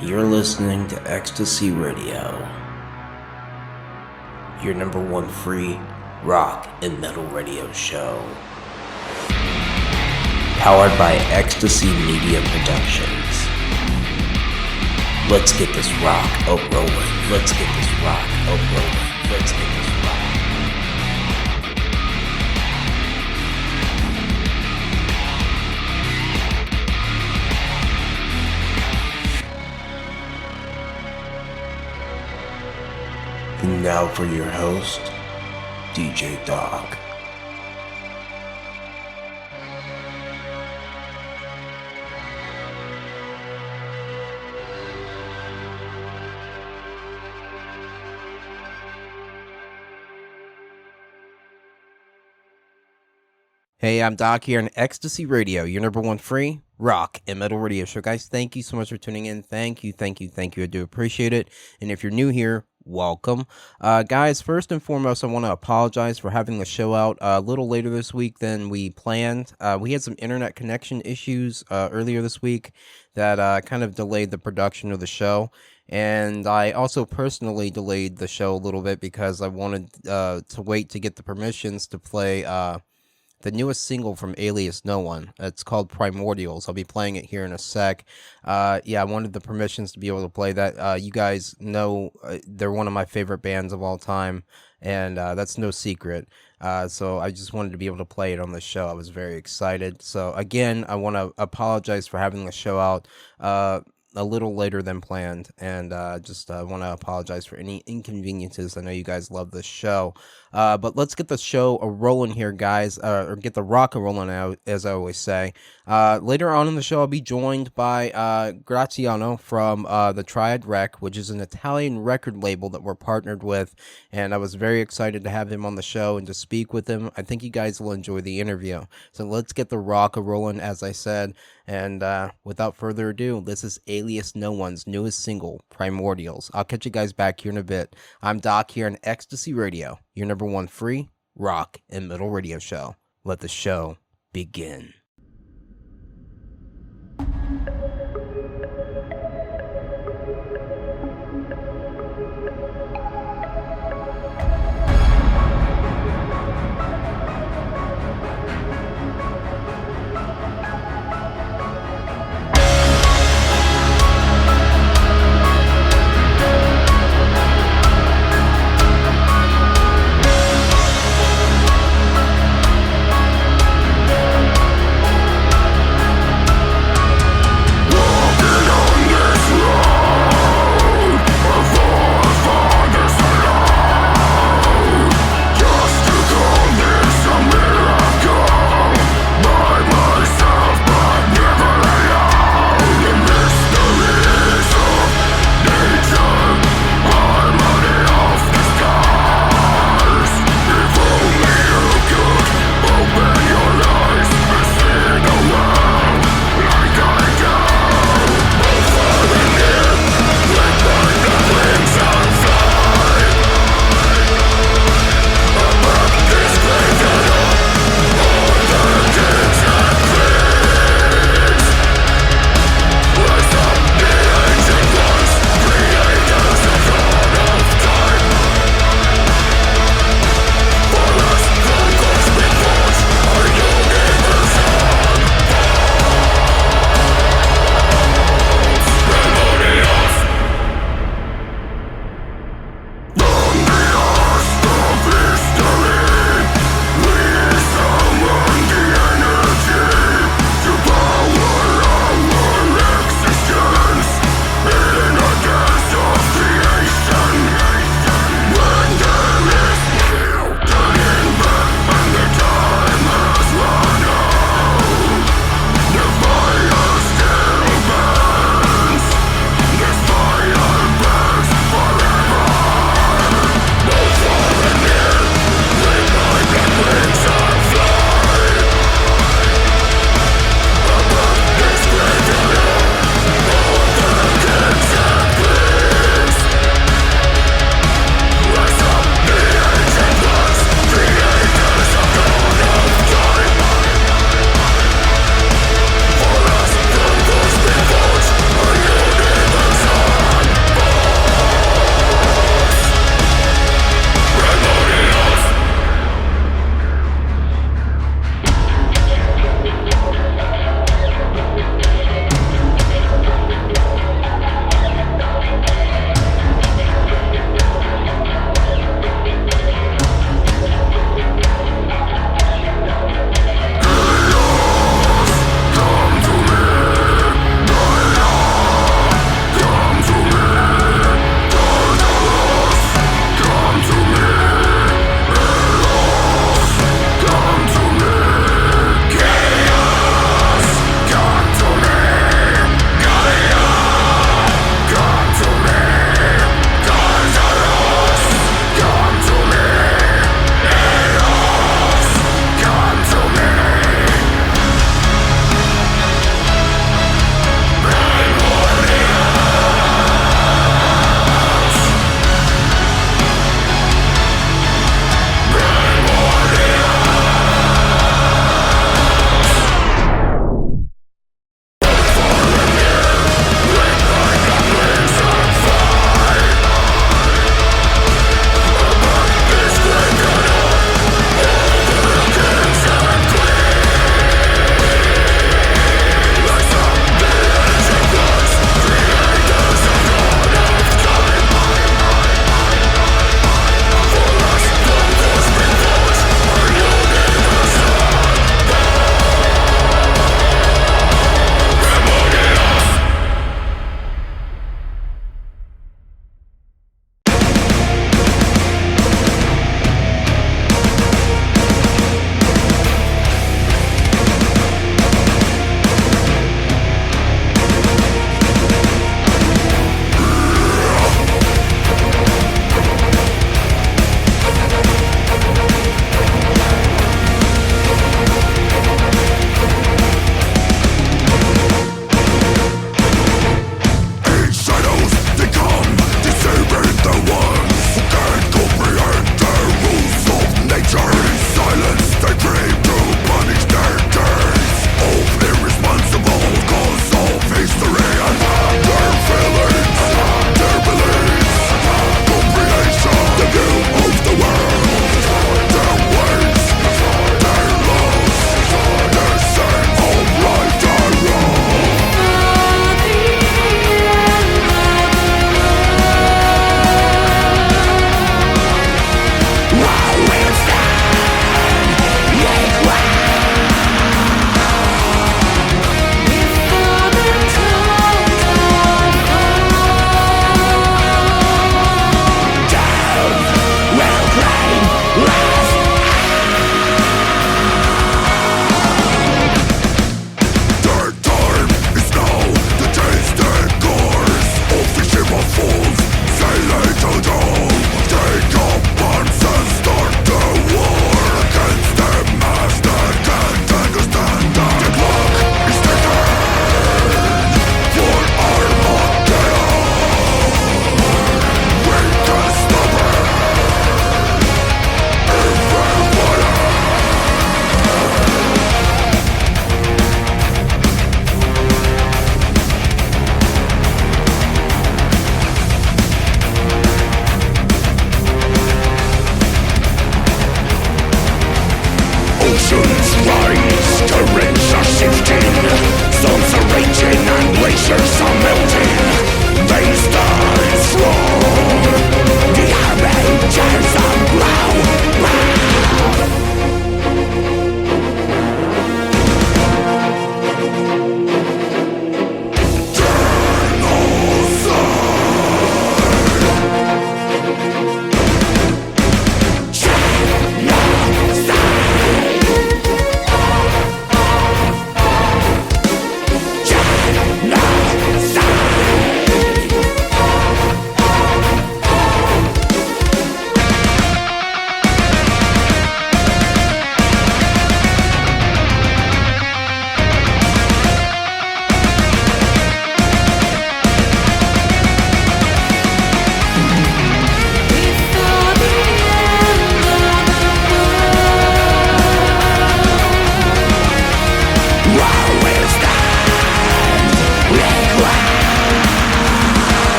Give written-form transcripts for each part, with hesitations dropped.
You're listening to Ecstasy Radio, your number one free rock and metal radio show. Powered by Ecstasy Media Productions. Let's get this rock up rolling. Let's get this rock up rolling. Let's get this rock. And now for your host, DJ Dog. Hey, I'm Doc here on Ecstasy Radio, your number one free rock and metal radio show. Guys, thank you so much for tuning in. Thank you. I do appreciate it. And if you're new here, welcome. Guys, first and foremost, I want to apologize for having the show out a little later this week than we planned. We had some internet connection issues earlier this week that kind of delayed the production of the show. And I also personally delayed the show a little bit because I wanted to wait to get the permissions to play the newest single from Alias No One. It's called Primordials. I'll be playing it here in a sec. I wanted the permissions to be able to play that. You guys know they're one of my favorite bands of all time, and that's no secret. So I just wanted to be able to play it on the show. I was very excited. So again, I want to apologize for having the show out a little later than planned, and just want to apologize for any inconveniences. I know you guys love this show, but let's get the show rolling here, guys, or get the rock rolling out, as I always say. Later on in the show, I'll be joined by Graziano from the Triad Rec, which is an Italian record label that we're partnered with, and I was very excited to have him on the show and to speak with him. I think you guys will enjoy the interview. So let's get the rock rolling, as I said, and without further ado, this is Alias No One's newest single, Primordials. I'll catch you guys back here in a bit. I'm Doc here on Ecstasy Radio, your number one free rock and metal radio show. Let the show begin.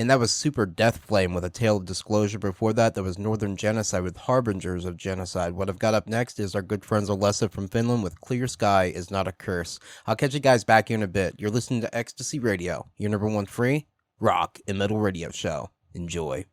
And that was Super Death Flame with A Tale of Disclosure. Before that, there was Northern Genocide with Harbingers of Genocide. What I've got up next is our good friends Alessa from Finland with Clear Sky Is Not a Curse. I'll catch you guys back here in a bit. You're listening to Ecstasy Radio, your number one free rock and metal radio show. Enjoy.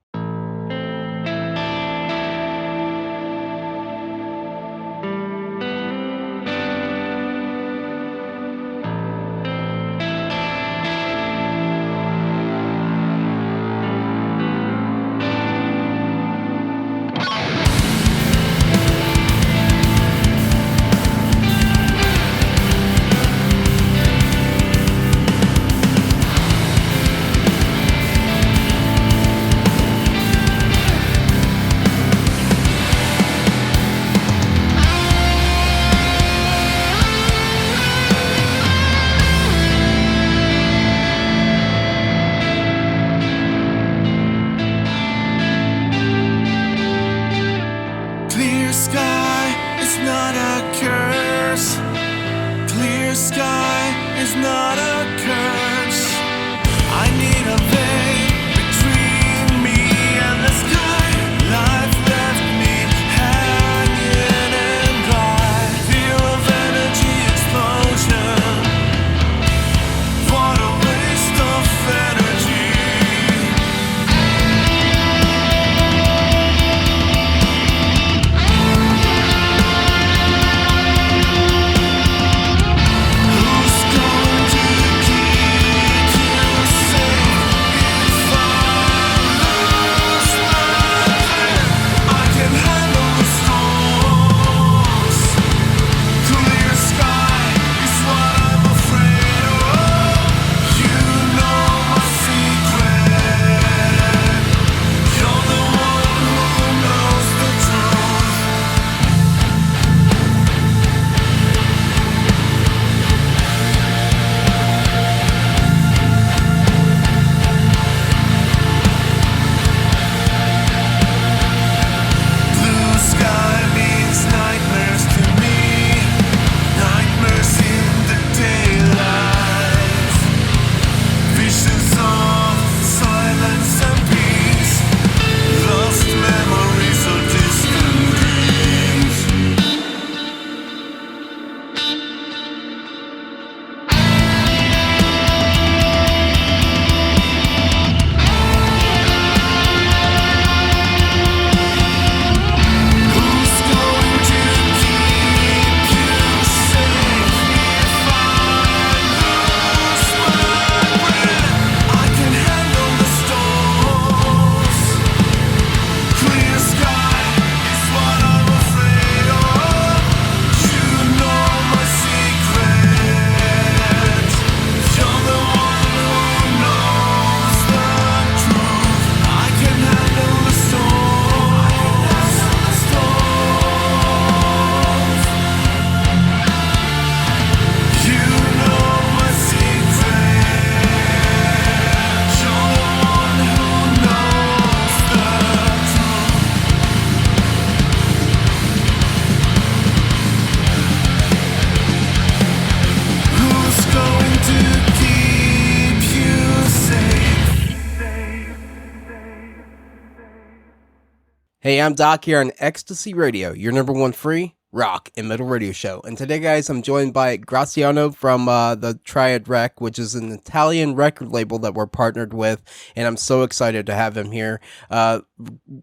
Hey, I'm Doc here on Ecstasy Radio, your number one free rock and metal radio show. And today, guys, I'm joined by Graziano from the Triad Rec, which is an Italian record label that we're partnered with. And I'm so excited to have him here.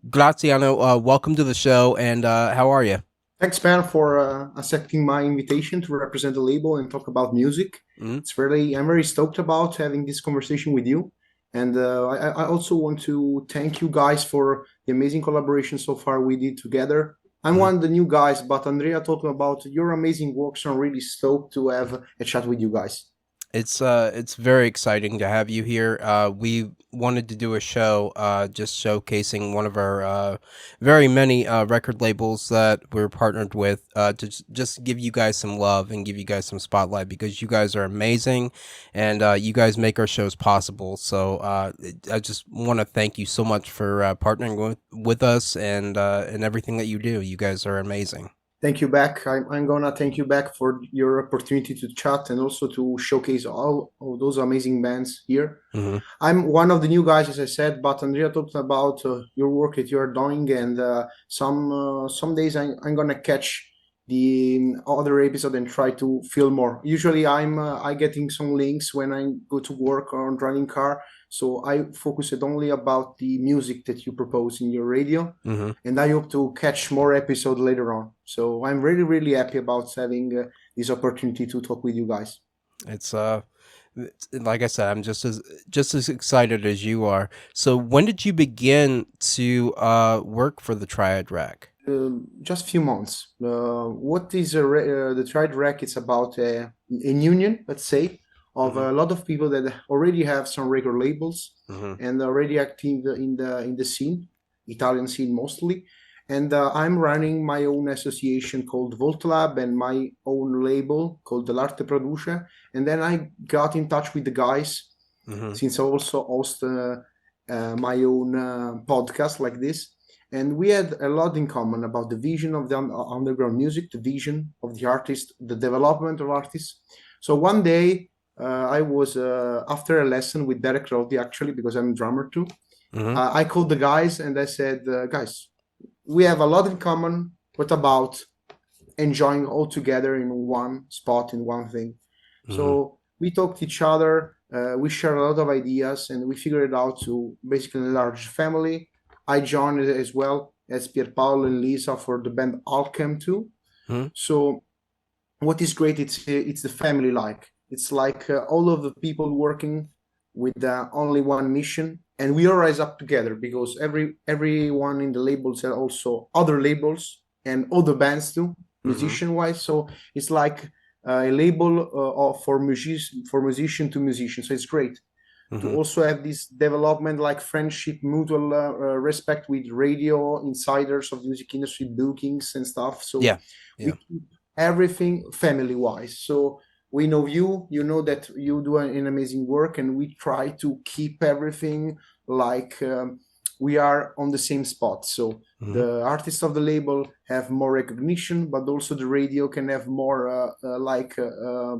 Graziano, welcome to the show. And how are you? Thanks, man, for accepting my invitation to represent the label and talk about music. Mm-hmm. I'm very stoked about having this conversation with you. And I also want to thank you guys for the amazing collaboration so far we did together. I'm Mm-hmm. one of the new guys, but Andrea talking about your amazing work, so I'm really stoked to have a chat with you guys. It's very exciting to have you here. We wanted to do a show just showcasing one of our very many record labels that we're partnered with to just give you guys some love and give you guys some spotlight because you guys are amazing and you guys make our shows possible. So I just want to thank you so much for partnering with us and everything that you do. You guys are amazing. Thank you back. I'm gonna thank you back for your opportunity to chat and also to showcase all of those amazing bands here. Hmm. I'm one of the new guys, as I said, but Andrea talked about your work that you're doing, and some days I'm gonna catch the other episode and try to feel more. Usually, I getting some links when I go to work or driving car, so I focus it only about the music that you propose in your radio, Hmm. and I hope to catch more episode later on. So I'm really really happy about having this opportunity to talk with you guys. It's like I said, I'm just as excited as you are. So when did you begin to work for the Triad Rec? Just few months. What is the Triad Rec? It's about a union, let's say, of Hmm. a lot of people that already have some record labels Hmm. and already active in the scene, Italian scene mostly. And I'm running my own association called Volt Lab and my own label called L'Arte Produce. And then I got in touch with the guys Hmm. since I also host my own podcast like this. And we had a lot in common about the vision of the underground music, the vision of the artist, the development of artists. So one day, I was after a lesson with Derek Rowdy, actually, because I'm a drummer too. Hmm. I called the guys and I said, guys, we have a lot in common. What about enjoying all together in one spot, in one thing? Hmm. So we talked to each other, we shared a lot of ideas, and we figured it out to basically enlarge family. I joined it as well as Pierpaolo and Lisa for the band Alchem too. Hmm. So what is great, it's the family like. It's like all of the people working with only one mission, and we all rise up together because everyone in the labels are also other labels and other bands too, Hmm. musician wise. So it's like a label for musician to musician. So it's great to Hmm. also have this development like friendship, mutual respect with radio insiders of the music industry, bookings and stuff. So Yeah. we Yeah. keep everything family wise. So we know you know that you do an amazing work, and we try to keep everything like we are on the same spot. So Hmm. the artists of the label have more recognition, but also the radio can have more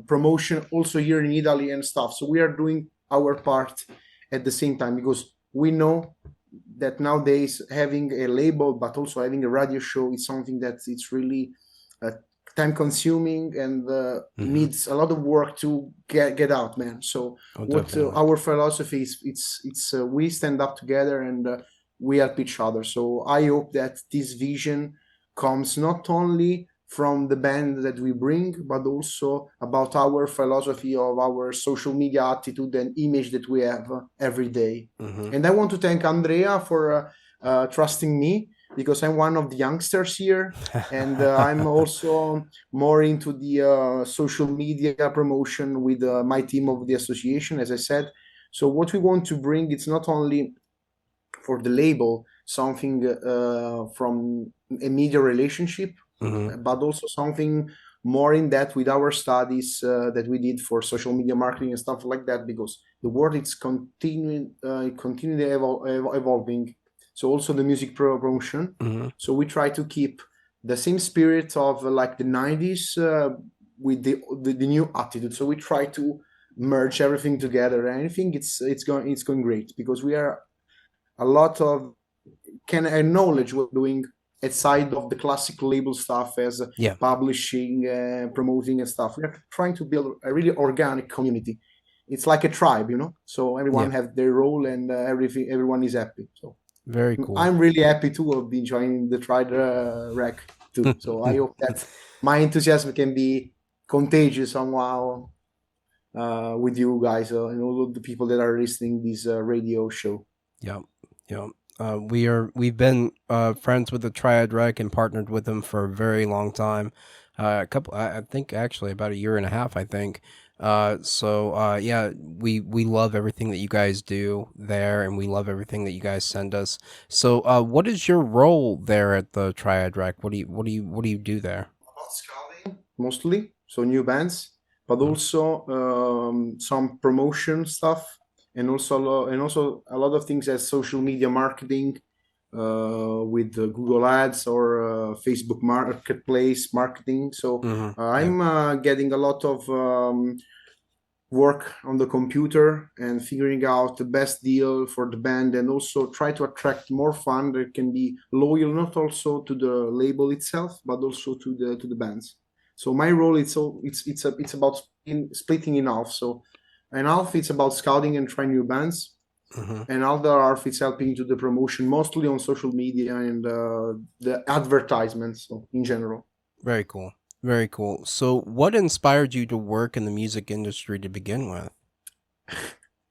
promotion also here in Italy and stuff. So we are doing our part at the same time because we know that nowadays having a label but also having a radio show is something that it's really uh, time consuming and Hmm. needs a lot of work to get out, man. So Oh, what definitely. our philosophy is, it's we stand up together and we help each other. So I hope that this vision comes not only from the band that we bring, but also about our philosophy of our social media attitude and image that we have every day. Hmm. And I want to thank Andrea for trusting me because I'm one of the youngsters here, and I'm also more into the social media promotion with my team of the association, as I said. So what we want to bring, it's not only for the label something from a media relationship, Hmm. but also something more in depth with our studies that we did for social media marketing and stuff like that, because the world is continually evolving. So also the music promotion. Hmm. So we try to keep the same spirit of like the 90s with the new attitude. So we try to merge everything together, and I think it's going great because we are a lot of can acknowledge what we're doing aside of the classic label stuff as Yeah. publishing, promoting and stuff. We're trying to build a really organic community. It's like a tribe, you know. So Yeah. everyone has their role, and everyone is happy. So Very cool. I'm really happy too of being joining the Triad Rec too. So I hope that my enthusiasm can be contagious somehow with you guys and all of the people that are listening this radio show. Yeah. Yeah. We've been friends with the Triad Rec and partnered with them for a very long time. I think actually about a year and a half, I think. Yeah, we love everything that you guys do there, and we love everything that you guys send us. So, what is your role there at the Triad Rec? What do you do there? About scouting mostly, so new bands, but Mm. also some promotion stuff, and also a lot of things as social media marketing, with Google Ads or Facebook Marketplace marketing. So I'm getting a lot of work on the computer and figuring out the best deal for the band, and also try to attract more fans that can be loyal not also to the label itself but also to the bands. So my role it's about splitting in half. So an half it's about scouting and trying new bands, and other half it's helping to the promotion mostly on social media and the advertisements, so in general. Very cool. Very cool. So, what inspired you to work in the music industry to begin with?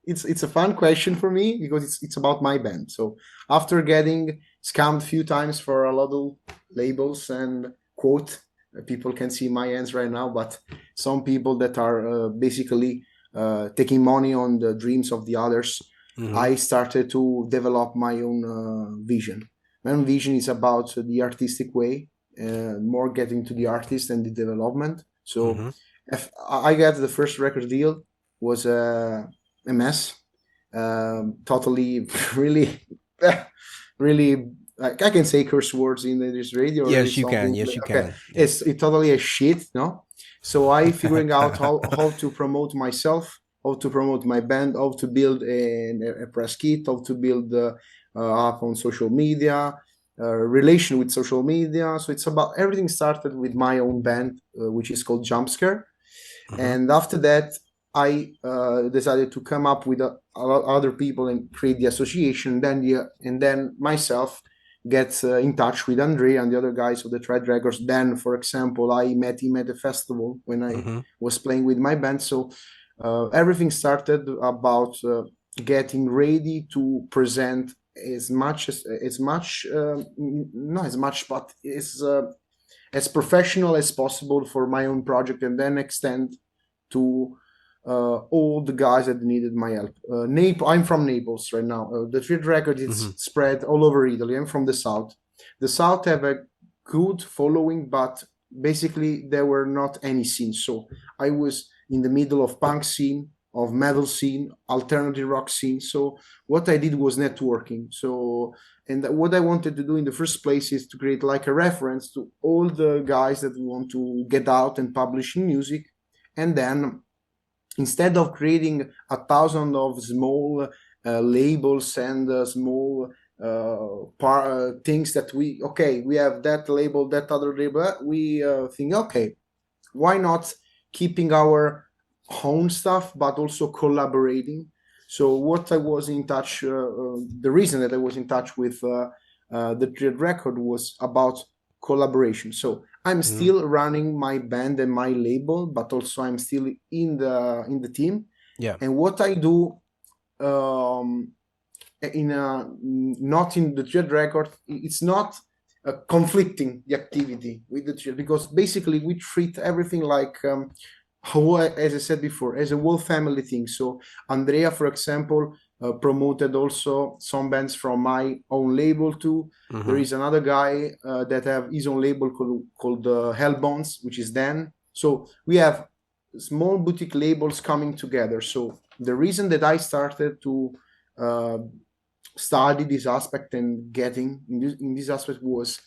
It's a fun question for me because it's about my band. So after getting scammed a few times for a lot of labels and quote, people can see my hands right now, but some people that are basically taking money on the dreams of the others, I started to develop my own vision. My own vision is about the artistic way, more getting to the artist and the development. So if I got the first record deal was a mess, totally, really, really. Like, I can say curse words in this radio. Or Yes, you can. something. Yes, you Okay, can. Yeah. it's totally a shit, no. So I figuring out how to promote myself, how to promote my band, how to build a press kit, how to build up on social media, relation with social media. So it's about everything started with my own band, which is called JUMPSCARE. And after that, I decided to come up with a lot of other people and create the association. And then myself get in touch with Andre and the other guys of the Triad Records. Then, for example, I met him at a festival when I was playing with my band. So everything started about getting ready to present not as much, but as professional as possible for my own project, and then extend to all the guys that needed my help. I'm from Naples right now. The Triad Record is spread all over Italy. I'm from the south. The south have a good following, but basically there were not any scenes. So I was in the middle of punk scene, of metal scene, alternative rock scene. So what I did was networking. So, and what I wanted to do in the first place is to create like a reference to all the guys that want to get out and publishing music. And then instead of creating 1,000 of small labels and small things that we have that label, that other label, we think, okay, why not keeping our own stuff, but also collaborating. So what I was in touch, the reason that I was in touch with the Triad Record was about collaboration. So I'm still running my band and my label, but also I'm still in the team. Yeah. And what I do not in the Triad Record, it's not conflicting the activity with the Triad, because basically we treat everything like as I said before, as a whole family thing. So Andrea, for example, promoted also some bands from my own label too. There is another guy that have his own label called Hellbones, which is Dan. So we have small boutique labels coming together. So the reason that I started to study this aspect and getting in this aspect was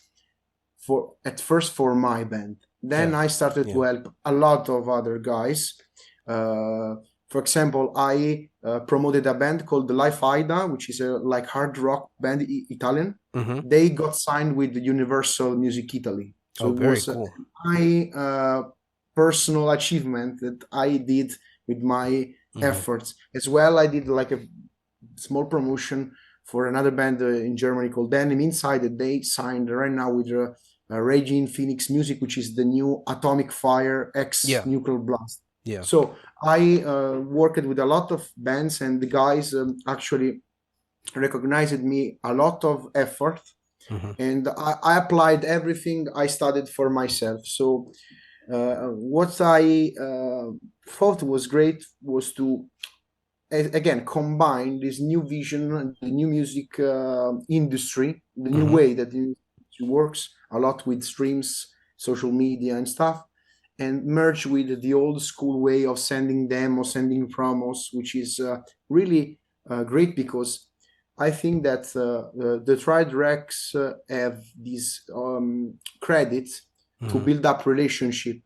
at first for my band. Then I started to help a lot of other guys. For example, I promoted a band called the Life Ida, which is a like hard rock band, Italian. They got signed with the Universal Music Italy. So it was cool. My personal achievement that I did with my efforts. As well, I did like a small promotion for another band in Germany called Denim Inside, that they signed right now with Raging Phoenix Music, which is the new Atomic Fire X Nuclear Blast. Yeah. So I worked with a lot of bands, and the guys actually recognized me a lot of effort, and I applied everything I studied for myself. So what I thought was great was to again combine this new vision, the new music industry, the new way that it works a lot with streams, social media and stuff, and merge with the old school way of sending demos, sending promos, which is really great, because I think that the Triad Recs have this credit to build up relationship.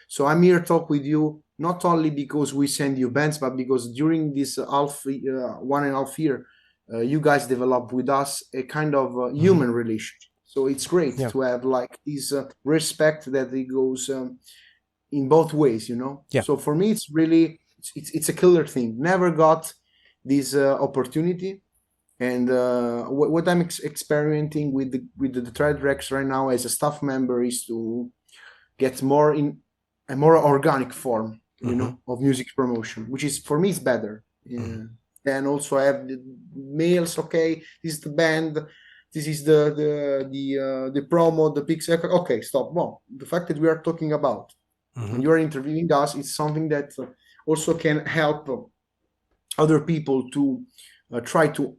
So I'm here to talk with you not only because we send you bands, but because during this 1.5 year, you guys develop with us a kind of human relationship. So it's great to have like this respect that it goes in both ways, you know. Yeah. So for me, it's really it's a killer thing. Never got this opportunity, and what I'm experimenting with the Triad Recs right now as a staff member is to get more in a more organic form, you know, of music promotion, which is for me is better. And also I have the mails. Okay, this is the band. This is the promo, the pixel. Okay, stop. Well, the fact that we are talking about and you are interviewing us, it's something that also can help other people to try to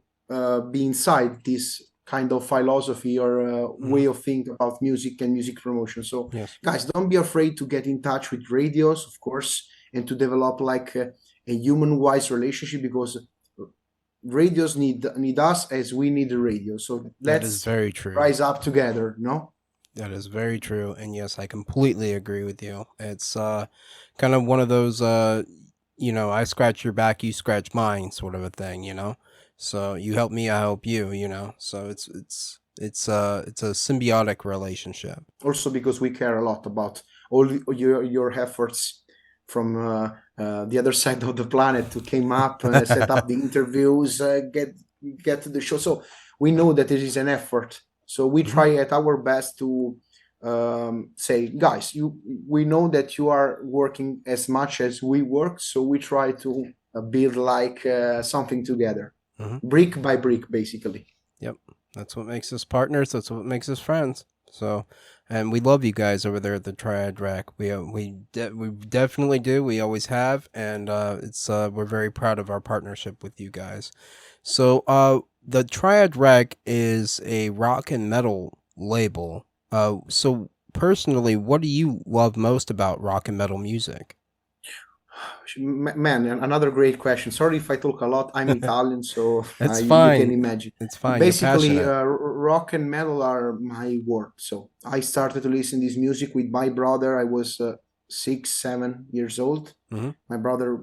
be inside this kind of philosophy or way of thinking about music and music promotion. So guys, don't be afraid to get in touch with radios, of course, and to develop like a human-wise relationship, because radios need us as we need the radio. So that is very true. Rise up together, no? That is very true. And yes, I completely agree with you. It's kind of one of those, you know, I scratch your back, you scratch mine sort of a thing, you know? So you help me, I help you, you know? So it's a symbiotic relationship. Also because we care a lot about all your efforts from the other side of the planet to came up, set up the interviews, get to the show. So we know that it is an effort. So we try at our best to say, guys, we know that you are working as much as we work, so we try to build like something together, brick by brick, basically. Yep, that's what makes us partners. That's what makes us friends. So, and we love you guys over there at the Triad Rec. We definitely do. We always have, and it's we're very proud of our partnership with you guys. So, the Triad Rec is a rock and metal label. So personally, what do you love most about rock and metal music? Man, another great question. Sorry if I talk a lot. I'm Italian, so It's fine. You can imagine. It's fine. Basically, rock and metal are my work. So I started to listen to this music with my brother. I was 6, 7 years old. My brother,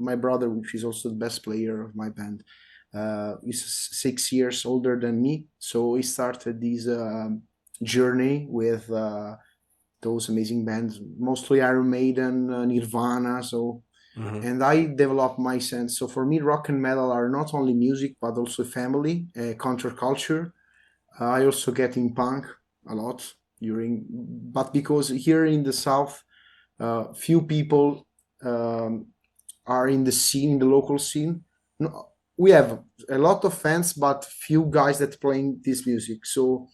which is also the best player of my band, is 6 years older than me. So he started this journey with those amazing bands, mostly Iron Maiden, Nirvana. So. And I developed my sense. So for me, rock and metal are not only music, but also family, counterculture. I also get in punk a lot but because here in the South, few people are in the scene, in the local scene. No, we have a lot of fans, but few guys that playing this music. So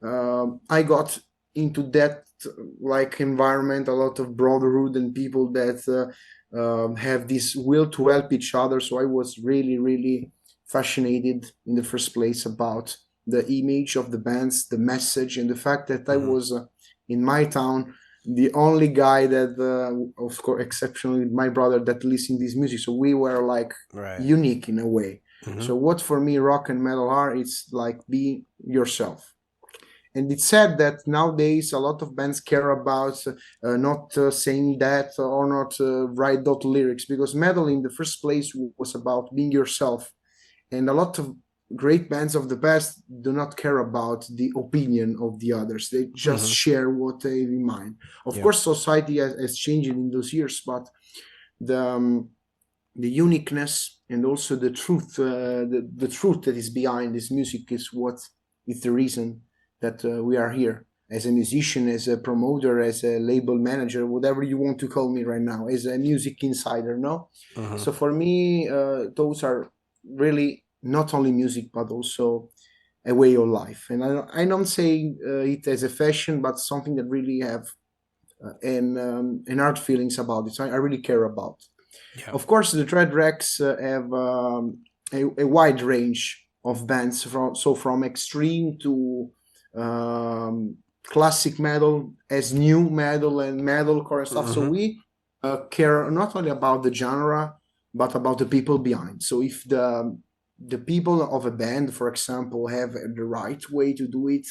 I got into that like environment, a lot of brotherhood and people that have this will to help each other. So I was really, really fascinated in the first place about the image of the bands, the message, and the fact that I was in my town the only guy that, of course, exceptionally my brother, that listened to this music. So we were like unique in a way. So what for me rock and metal are, it's like be yourself. And it's said that nowadays a lot of bands care about not saying that or not write dot lyrics, because metal in the first place was about being yourself. And a lot of great bands of the past do not care about the opinion of the others. They just share what they have in mind. Of course, society has changed in those years, but the uniqueness and also the truth, the truth that is behind this music is what is the reason that we are here as a musician, as a promoter, as a label manager, whatever you want to call me right now, as a music insider, no? So for me, those are really not only music, but also a way of life. And I don't say it as a fashion, but something that really have an art feelings about it. So I really care about. Yeah. Of course, the Triad Recs have a wide range of bands, from extreme to classic metal, as new metal and metalcore and stuff. So we care not only about the genre, but about the people behind. So if the the people of a band, for example, have the right way to do it.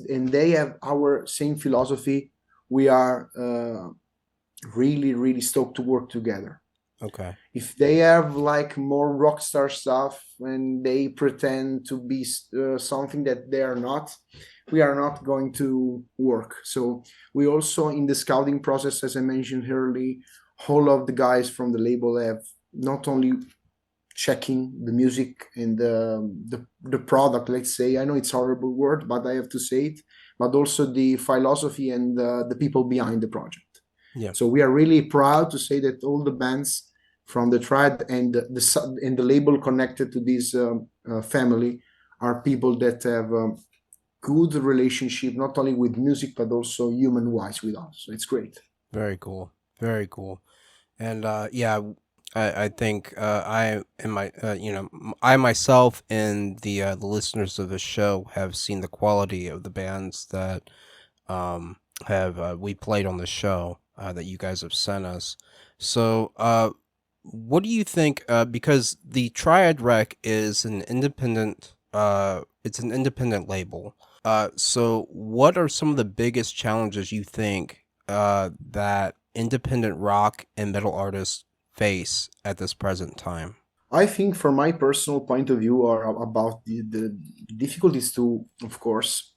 And they have our same philosophy. We are really, really stoked to work together. Okay. If they have like more rock star stuff and they pretend to be something that they are not, we are not going to work. So we also, in the scouting process, as I mentioned earlier, all of the guys from the label have not only checking the music and the product, let's say, I know it's a horrible word, but I have to say it, but also the philosophy and the people behind the project. Yeah. So we are really proud to say that all the bands from the Triad and the label connected to this family are people that have good relationship, not only with music but also human wise with us. So it's great. Very cool. Very cool. And yeah, I think I and my I myself and the listeners of the show have seen the quality of the bands that have we played on the show that you guys have sent us. So what do you think? Because the Triad Rec is an independent it's an independent label. So what are some of the biggest challenges you think that independent rock and metal artists face at this present time? I think, from my personal point of view, are about the difficulties to, of course,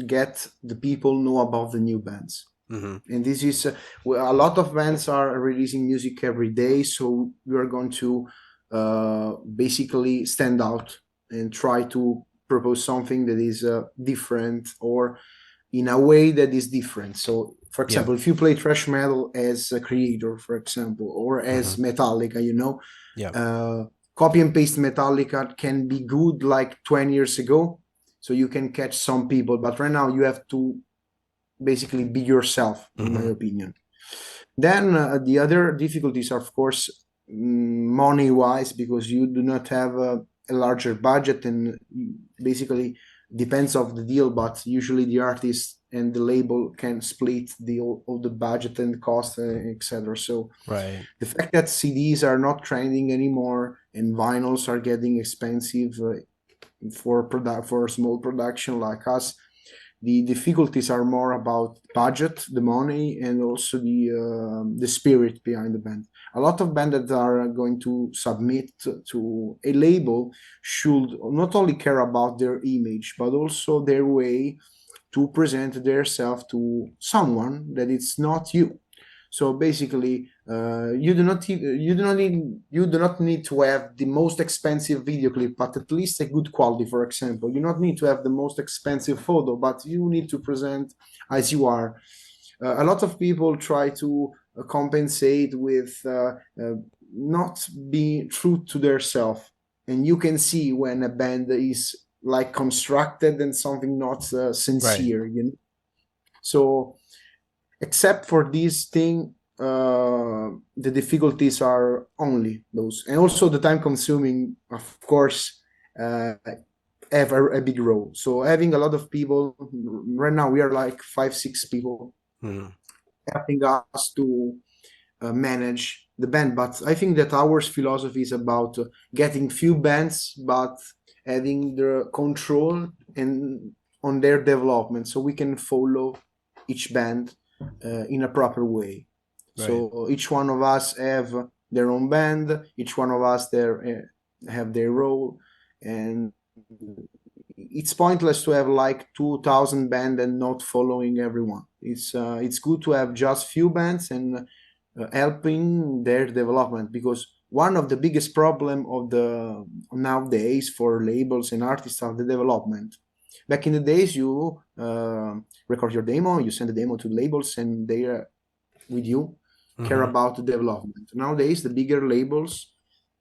get the people know about the new bands. Mm-hmm. And this is a lot of bands are releasing music every day, so we are going to basically stand out and try to propose something that is different, or in a way that is different. So, for Yeah. example, if you play thrash metal as a creator, for example, or as Mm-hmm. Metallica, Yeah. copy and paste Metallica can be good like 20 years ago, so you can catch some people, but right now you have to basically be yourself, in my Mm-hmm. opinion. Then the other difficulties are, of course, money wise, because you do not have a larger budget, and basically depends of the deal, but usually the artist and the label can split all the budget and cost, etc. So Right. the fact that CDs are not trending anymore and vinyls are getting expensive for a small production like us, the difficulties are more about budget, the money, and also the spirit behind the band. A lot of bands that are going to submit to a label should not only care about their image, but also their way to present themselves to someone that it's not you. So basically, you do not need to have the most expensive video clip, but at least a good quality. For example, you don't need to have the most expensive photo, but you need to present as you are. A lot of people try to compensate with not being true to their self, and you can see when a band is like constructed and something not Right. sincere. So except for this thing, the difficulties are only those, and also the time consuming, of course, have a big role. So having a lot of people, right now we are like 5, 6 people Mm-hmm. helping us to manage the band. But I think that our philosophy is about getting few bands, but having the control and on their development, so we can follow each band in a proper way. Right. So each one of us have their own band, each one of us have their role, and it's pointless to have like 2,000 band and not following everyone. It's good to have just few bands and helping their development, because one of the biggest problem of the nowadays for labels and artists are the development. Back in the days, you record your demo, you send the demo to labels, and they are with you, care Mm-hmm. about the development. Nowadays, the bigger labels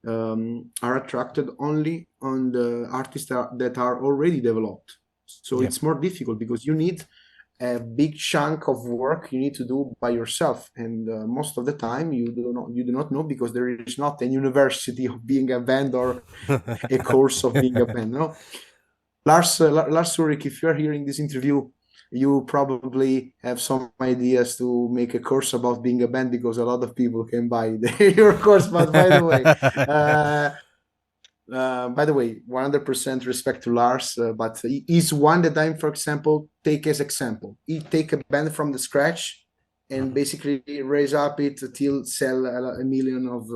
are attracted only on the artists that are already developed. So Yep. it's more difficult because you need a big chunk of work you need to do by yourself, and most of the time you do not know, because there is not a university of being a band or a course of being a band. No, Lars Ulrich, if you're hearing this interview, you probably have some ideas to make a course about being a band, because a lot of people can buy your course. But by the way, uh, By the way, 100% respect to Lars, but he's one that I'm, for example, take as example. He take a band from the scratch and basically raise up it till sell a million of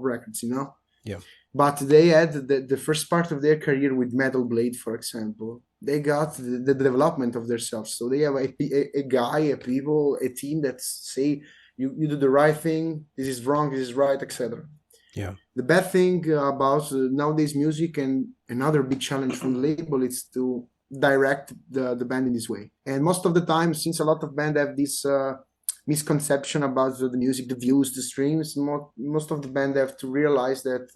records, you know? Yeah. But they had the first part of their career with Metal Blade, for example. They got the development of themselves. So they have a guy, a people, a team that say, you do the right thing, this is wrong, this is right, etc. Yeah. The bad thing about nowadays music and another big challenge from the label is to direct the band in this way. And most of the time, since a lot of bands have this misconception about the music, the views, the streams, most of the band have to realize that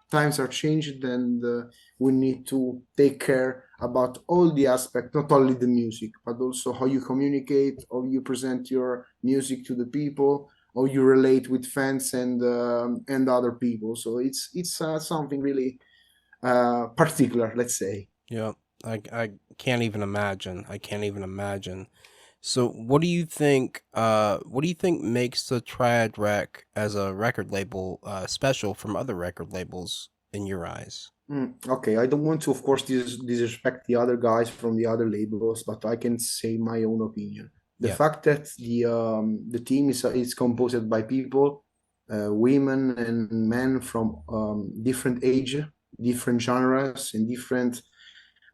times are changed and we need to take care about all the aspects, not only the music, but also how you communicate, how you present your music to the people, how you relate with fans and other people. So it's something really particular, let's say. Yeah. I can't even imagine. I can't even imagine. So what do you think makes the Triad Rec as a record label special from other record labels in your eyes? Okay, I don't want to, of course, disrespect the other guys from the other labels, but I can say my own opinion. The Yeah. fact that the team is composed by people, women and men from different age, different genres, and different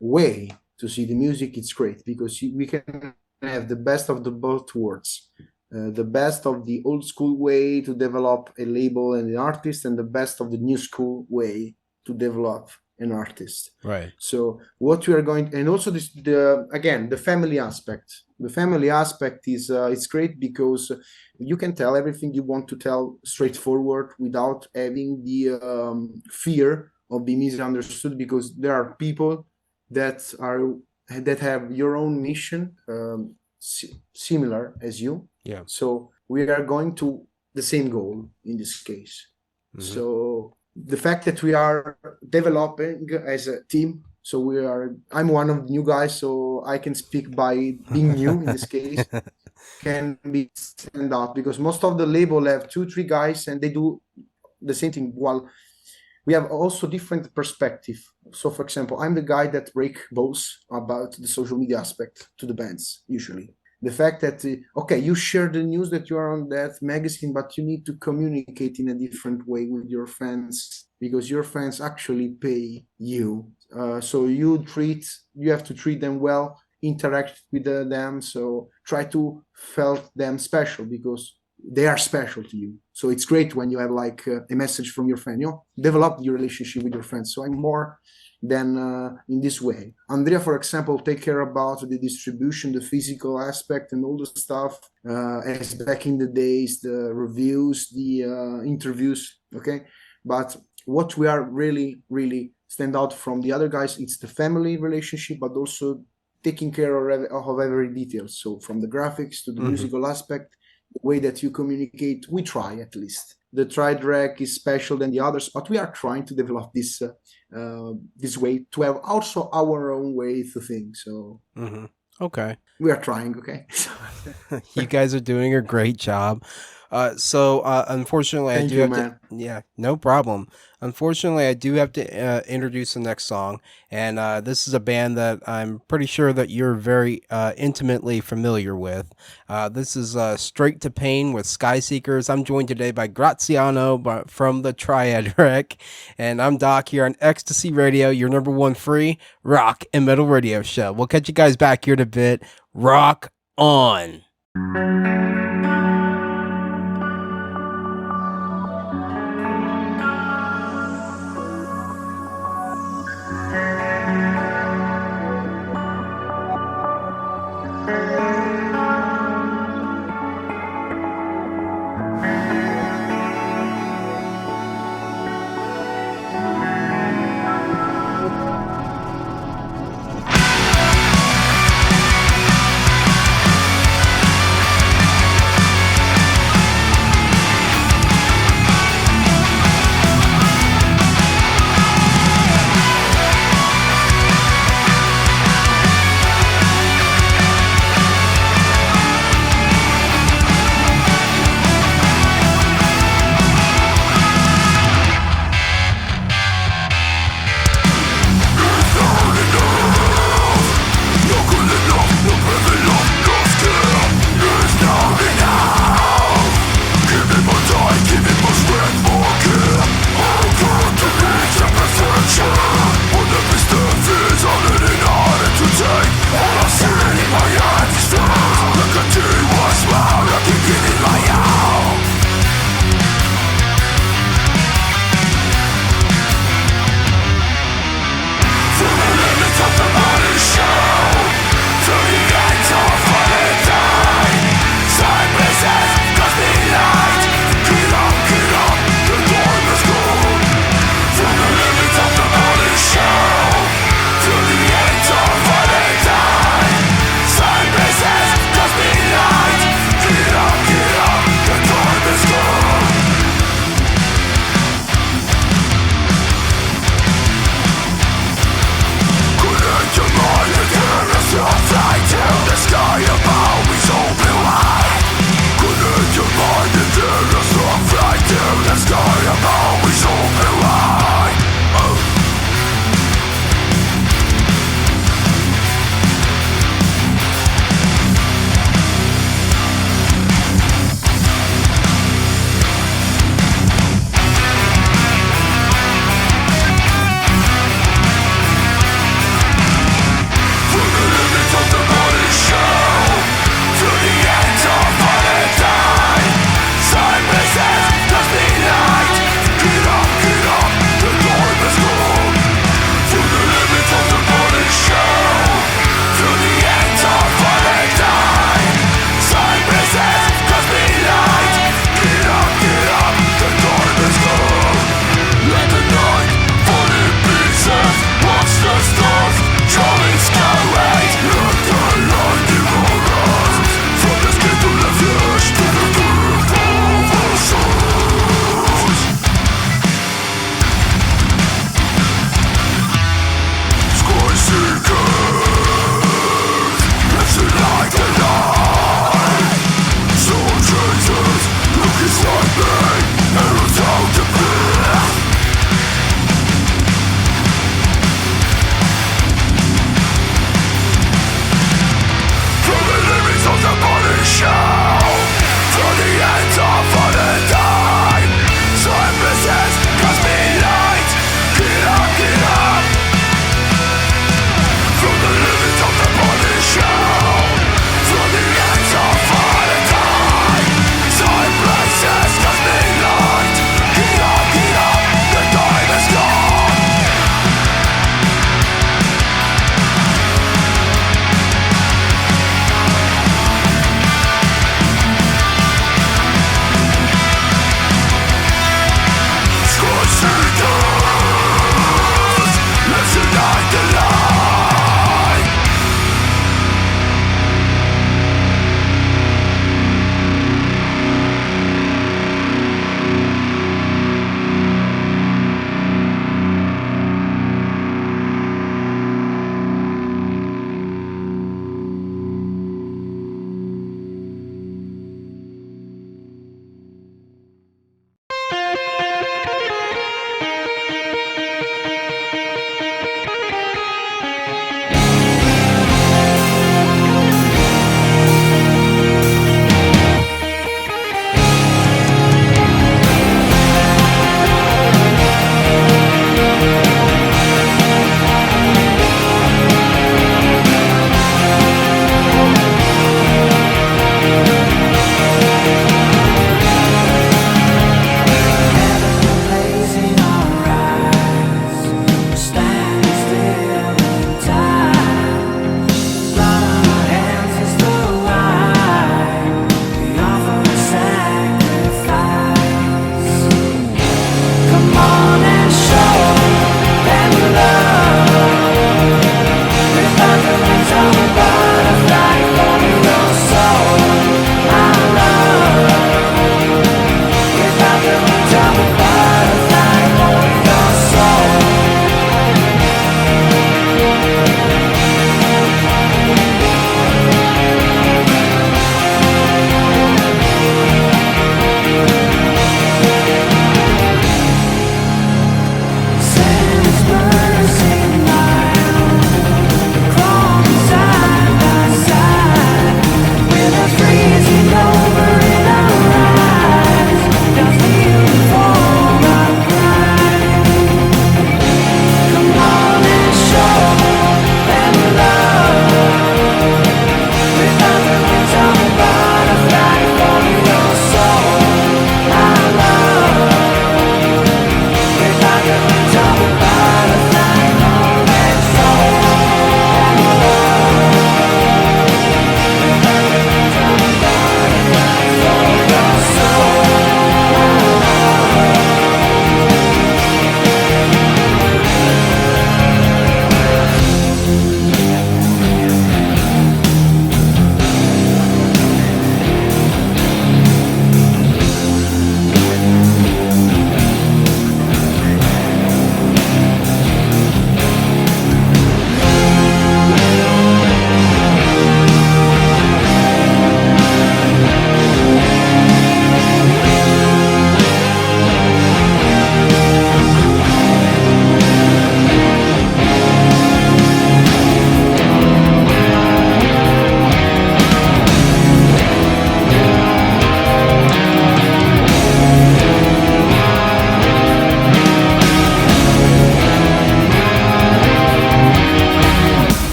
way to see the music, it's great because we can have the best of the both worlds. The best of the old school way to develop a label and an artist, and the best of the new school way to develop an artist. Right. So what we are going, and also the family aspect. The family aspect is it's great because you can tell everything you want to tell straightforward without having the fear of being misunderstood, because there are people that have your own mission, similar as you. Yeah. So we are going to the same goal in this case. Mm-hmm. So the fact that we are developing as a team, I'm one of the new guys, so I can speak by being new in this case, can be stand out, because most of the label have 2-3 guys and they do the same thing, while we have also different perspective. So for example, I'm the guy that break bones about the social media aspect to the bands usually. The fact that, okay, you share the news that you are on that magazine, but you need to communicate in a different way with your fans, because your fans actually pay you. So you have to treat them well, interact with them. So try to feel them special, because they are special to you. So it's great when you have like a message from your fan, develop your relationship with your friends. So I'm more than in this way. Andrea, for example, take care about the distribution, the physical aspect and all the stuff, as back in the days, the reviews, the interviews, okay? But what we are really, really stand out from the other guys, it's the family relationship, but also taking care of every detail. So from the graphics to the musical aspect, the way that you communicate, we try at least. The Triad Rec is special than the others, but we are trying to develop this way to have also our own way to think. So okay, we are trying. Okay, you guys are doing a great job. So unfortunately, Thank I do you, have man. to. Yeah, no problem. Unfortunately, I do have to introduce the next song, and this is a band that I'm pretty sure that you're very intimately familiar with. This is Straight to Pain with Sky Seekers. I'm joined today by Graziano from the Triad Rec, and I'm Doc here on Ecstasy Radio, your number one free rock and metal radio show. We'll catch you guys back here in a bit. Rock on.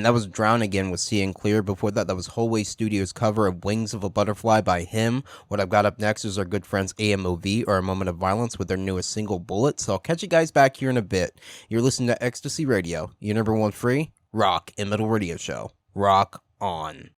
And that was Drown Again with Seeing Clear. Before that, that was Wholeway Studios' cover of Wings of a Butterfly by him. What I've got up next is our good friends AMOV, or A Moment of Violence, with their newest single, Bullet. So I'll catch you guys back here in a bit. You're listening to Ecstasy Radio, your number one free rock and metal radio show. Rock on.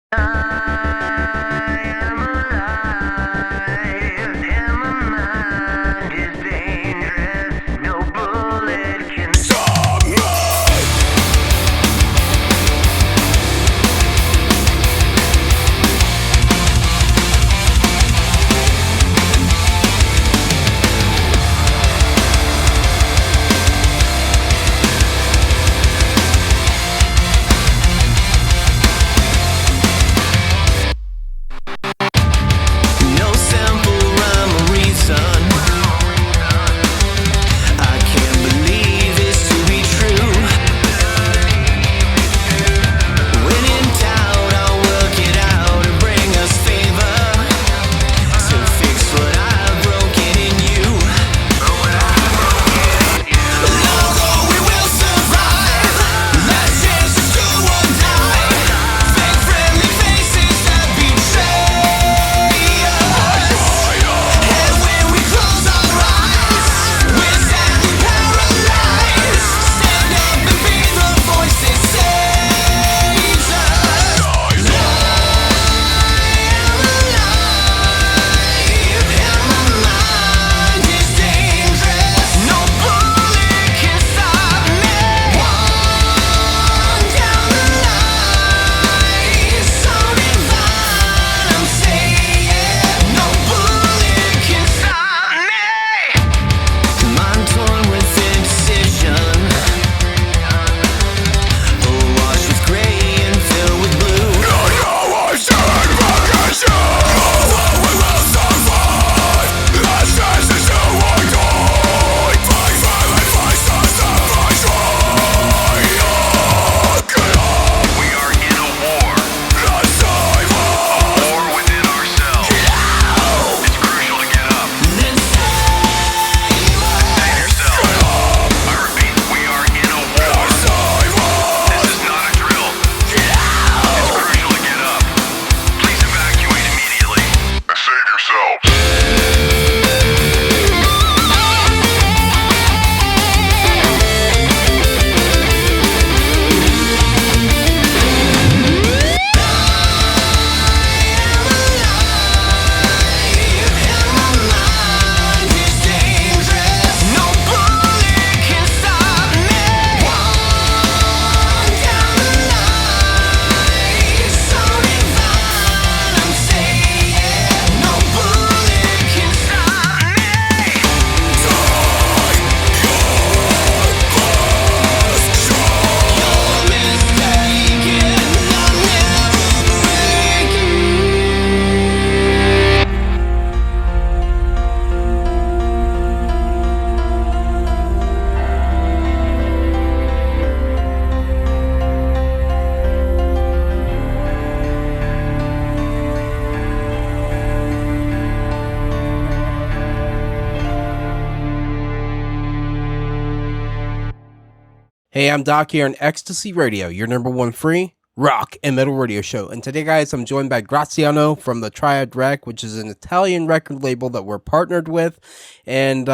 Hey, I'm Doc here on Ecstasy Radio, your number one free rock and metal radio show. And today, guys, I'm joined by Graziano from the Triad Rec, which is an Italian record label that we're partnered with, and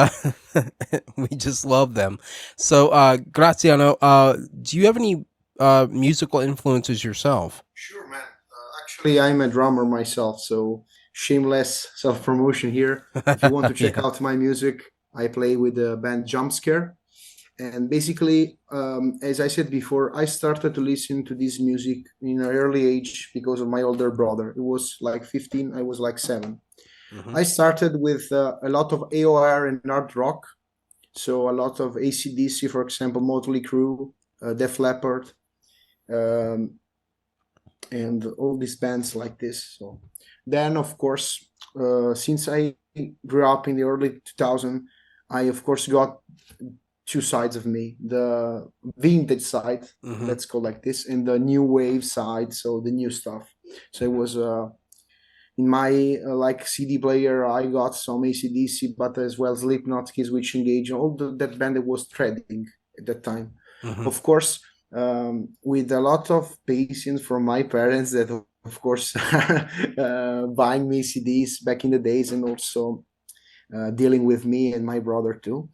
we just love them. So, Graziano, do you have any musical influences yourself? Sure, man. Actually, I'm a drummer myself, so shameless self-promotion here. If you want to check Yeah. out my music, I play with the band JUMPSCARE. And basically, as I said before, I started to listen to this music in an early age because of my older brother. It was like 15, I was like 7. Mhm. I started with a lot of AOR and hard rock. So a lot of AC/DC, for example, Motley Crue, Def Leppard, and all these bands like this. So then, of course, since I grew up in the early 2000s, I, of course, got two sides of me, the vintage side, Mhm. let's go like this, and the new wave side, so the new stuff. So it was in my like CD player, I got some AC/DC, but as well Slipknot, Killswitch Engage, all that band that was trending at that time. Mhm. Of course, with a lot of patience from my parents that, of course, buying me CDs back in the days, and also dealing with me and my brother too.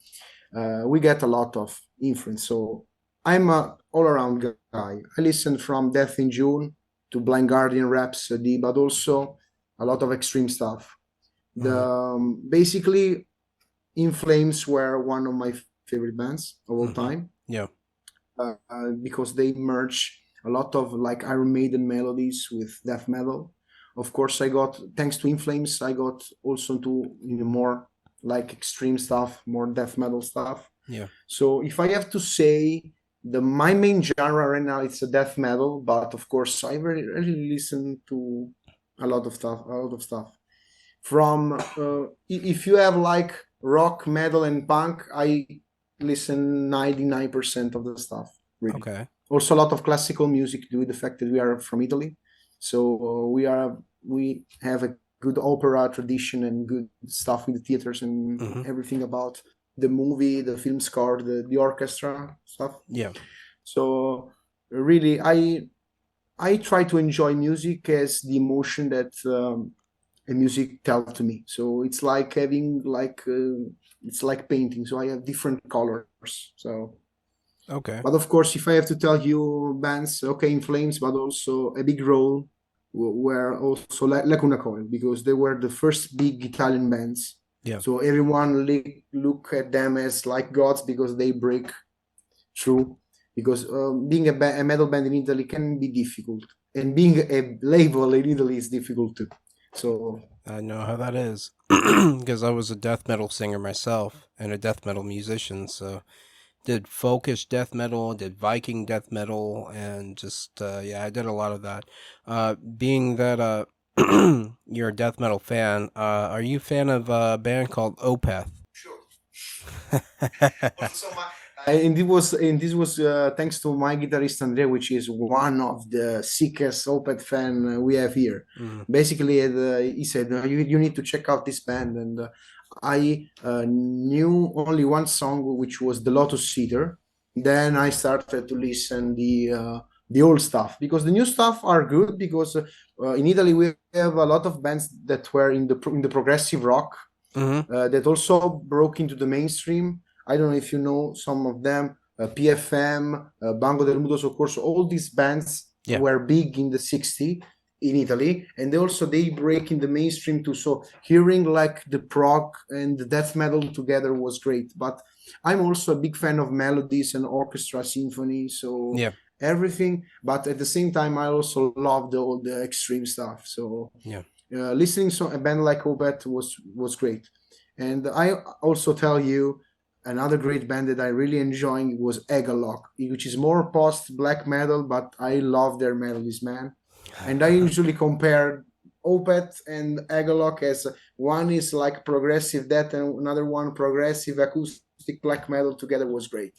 We get a lot of influence. So I'm a all-around guy. I listen from Death in June to Blind Guardian Rhapsody, but also a lot of extreme stuff. The basically, In Flames were one of my favorite bands of all time, Yeah. because they merge a lot of like Iron Maiden melodies with death metal. Of course, I got, thanks to In Flames, I got also to more like extreme stuff, more death metal stuff. Yeah. So if I have to say, the my main genre right now, it's a death metal, but of course I really listen to a lot of stuff. From if you have like rock, metal, and punk, I listen 99% of the stuff, really. Okay. Also a lot of classical music due to the fact that we are from Italy, so we have a good opera tradition and good stuff with the theaters and everything about the movie, the film score, the orchestra stuff. Yeah. So really, I try to enjoy music as the emotion that a music tells to me. So it's like having like it's like painting. So I have different colors. So, Okay. but of course, if I have to tell you bands, okay, In Flames, but also a big role were also Lacuna Coil, because they were the first big Italian bands. Yeah. So everyone look at them as like gods because they break through. Because being a metal band in Italy can be difficult, and being a label in Italy is difficult too. So I know how that is because I was a death metal singer myself and a death metal musician. So did folkish death metal, did Viking death metal, and just yeah, I did a lot of that. Being that you're a death metal fan, are you a fan of a band called Opeth? sure. Also, and this was thanks to my guitarist Andrea, which is one of the sickest Opeth fan we have here. Mm, Basically, he said, you need to check out this band, and I knew only one song, which was the Lotus Eater. Then I started to listen the old stuff, because the new stuff are good, because in Italy we have a lot of bands that were in the progressive rock, that also broke into the mainstream. I don't know if you know some of them, PFM, Banco del Mutuo Soccorso, all these bands yeah. were big in the 60s in Italy, and they break in the mainstream too. So hearing like the prog and the death metal together was great. But I'm also a big fan of melodies and orchestra symphony, so Yeah. everything. But at the same time, I also love all the extreme stuff. So Yeah. listening to a band like Opeth was great. And I also tell you, another great band that I really enjoyed was Egalock, which is more post black metal, but I love their melodies, man. And I usually compare Opeth and Egalock as one is like progressive death and another one progressive acoustic black metal. Together was great.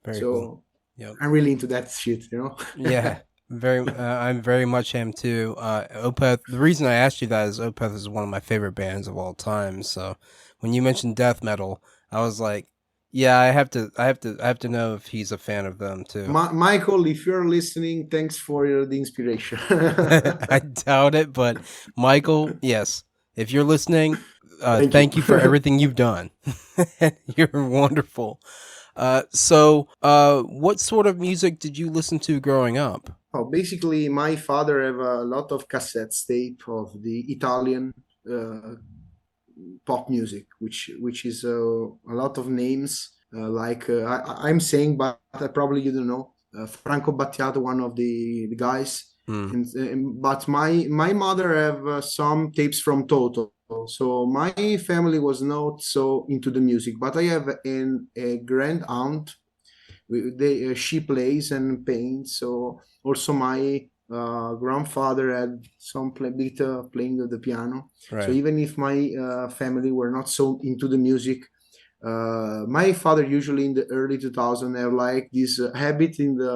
Very cool. So Yep. I'm really into that shit, you know. Yeah. Very. I'm very much am too. Opeth. The reason I asked you that is Opeth is one of my favorite bands of all time. So when you mentioned death metal, I was like, yeah, I have to know if he's a fan of them too. Michael, if you're listening, thanks for the inspiration. I doubt it, but Michael, yes, if you're listening, Thank you. thank you for everything you've done. You're wonderful. So, what sort of music did you listen to growing up? Oh, basically, my father have a lot of cassettes tape of the Italian uh, pop music, which is a lot of names. I'm saying, but probably you don't know. Franco Battiato, one of the guys, Hmm. but my mother have some tapes from Toto. So my family was not so into the music, but I have a grand aunt. She plays and paints. So also my grandfather had some bit playing of the piano. So Right. even if my family were not so into the music, my father usually in the early 2000s have like this habit in the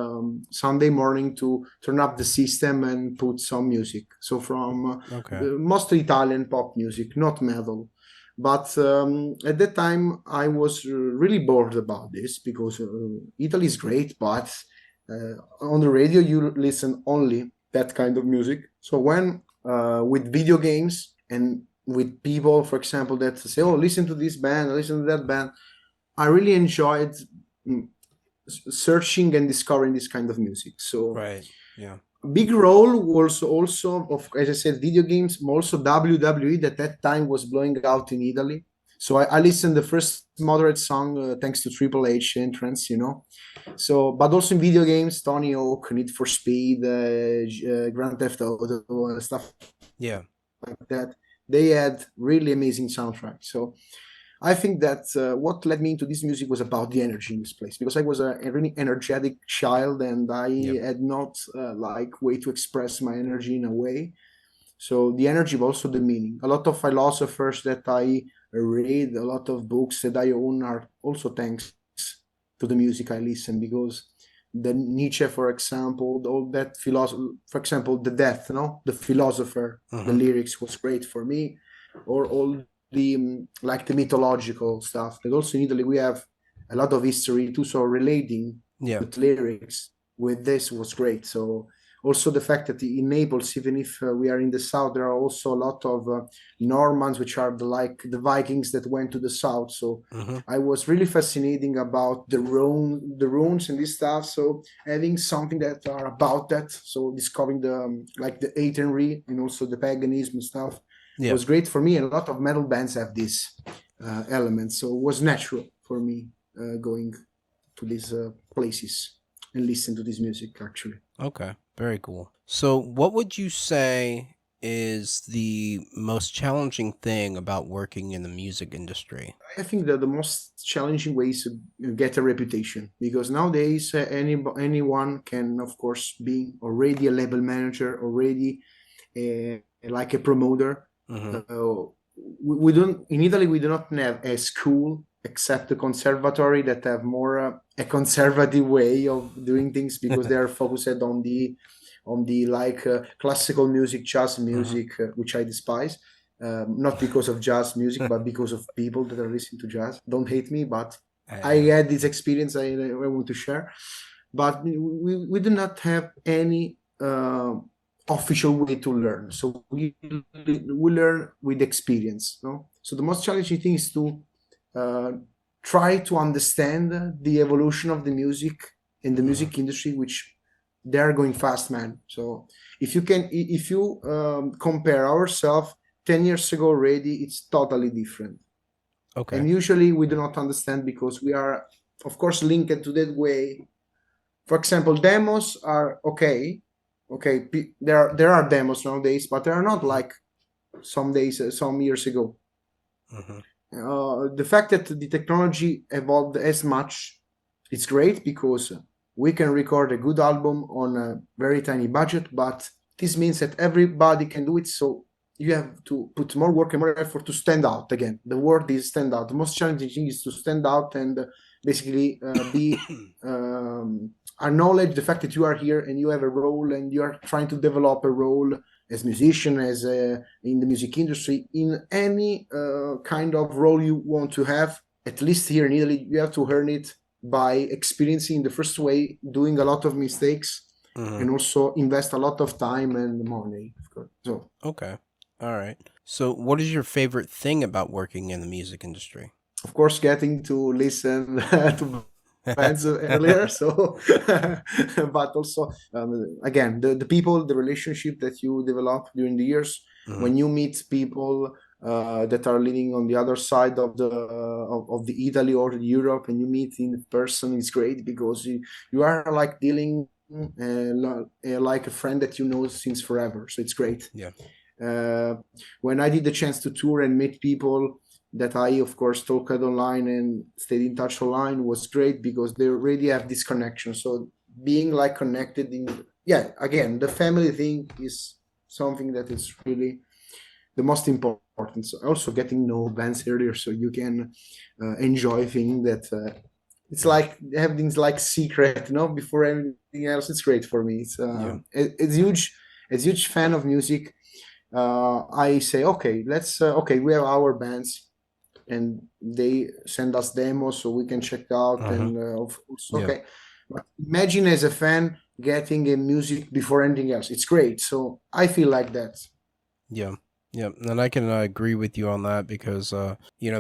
Sunday morning to turn up the system and put some music. So from Okay. mostly Italian pop music, not metal. But at that time, I was really bored about this, because Italy is great, but On the radio, you listen only that kind of music. So when with video games and with people, for example, that say, "Oh, listen to this band, listen to that band," I really enjoyed mm, searching and discovering this kind of music. So Right. Yeah. big role was also of, as I said, video games, but also WWE that time was blowing out in Italy. So I listened the first moderate song thanks to Triple H entrance, you know. So, but also in video games, Tony Hawk, Need for Speed, Grand Theft Auto, stuff Yeah. like that. They had really amazing soundtracks. So I think that what led me into this music was about the energy in this place, because I was a really energetic child and I Yeah. had not like way to express my energy in a way. So the energy, but also the meaning. A lot of philosophers that I read, a lot of books that I own are also thanks to the music I listen, because the Nietzsche, for example, all that philosophy, for example, the death, no, the philosopher, the Hmm. lyrics was great for me, or all the like the mythological stuff. But also in Italy we have a lot of history too, so relating Yeah. with lyrics with this was great. So also the fact that in Naples, even if we are in the south, there are also a lot of Normans, which are like the Vikings that went to the south. So Hmm. I was really fascinating about the runes and this stuff. So having something that are about that, so discovering the like the Atenry and also the paganism stuff Yeah. was great for me. And a lot of metal bands have this element, so it was natural for me going to these places and listen to this music actually. Okay. Very cool. So, what would you say is the most challenging thing about working in the music industry? I think that the most challenging way is to get a reputation, because nowadays anyone can, of course, be already a label manager, already like a promoter. Hmm. We don't in Italy. We do not have a school except the conservatory that have more a conservative way of doing things, because they are focused on the like classical music, jazz Hmm. music, which I despise. Not because of jazz music, but because of people that are listening to jazz. Don't hate me, but I Yeah. had this experience I want to share. But we do not have any official way to learn. So we learn with experience. No? So the most challenging thing is to uh, try to understand the evolution of the music in the Hmm. music industry, which they are going fast, man. So if you compare ourselves 10 years ago already, it's totally different. Okay. And usually we do not understand because we are, of course, linked to that way. For example, demos are okay. Okay, there are demos nowadays, but they are not like some days, some years ago. Hmm. The fact that the technology evolved as much, it's great because we can record a good album on a very tiny budget, but this means that everybody can do it. So you have to put more work and more effort to stand out. Again, the word is stand out. The most challenging thing is to stand out and basically be acknowledge the fact that you are here and you have a role and you are trying to develop a role as musician, as in the music industry, in any kind of role you want to have. At least here in Italy, you have to earn it by experiencing the first way, doing a lot of mistakes, Hmm. and also invest a lot of time and money. Of course. So, Okay. All right. So, what is your favorite thing about working in the music industry? of course, getting to listen to bands earlier. So, but also again, the people, the relationship that you develop during the years, Hmm. when you meet people that are living on the other side of of the Italy or Europe, and you meet in person, it's great because you are like dealing like a friend that you know since forever. So it's great. Yeah. Uh, when I did the chance to tour and meet people that I, of course, talked online and stayed in touch online was great because they already have this connection. So being like connected in, yeah, again, the family thing is something that is really the most important. So also getting know bands earlier so you can enjoy things that it's Yeah. like having things like secret, you know, before anything else. It's great for me. Yeah. It's huge. It's huge fan of music. I say, okay, let's okay, we have our bands, and they send us demos so we can check out. Uh-huh. And of course, Yeah. okay, But imagine as a fan getting a music before anything else. It's great. So I feel like that. Yeah. Yeah, and I can agree with you on that because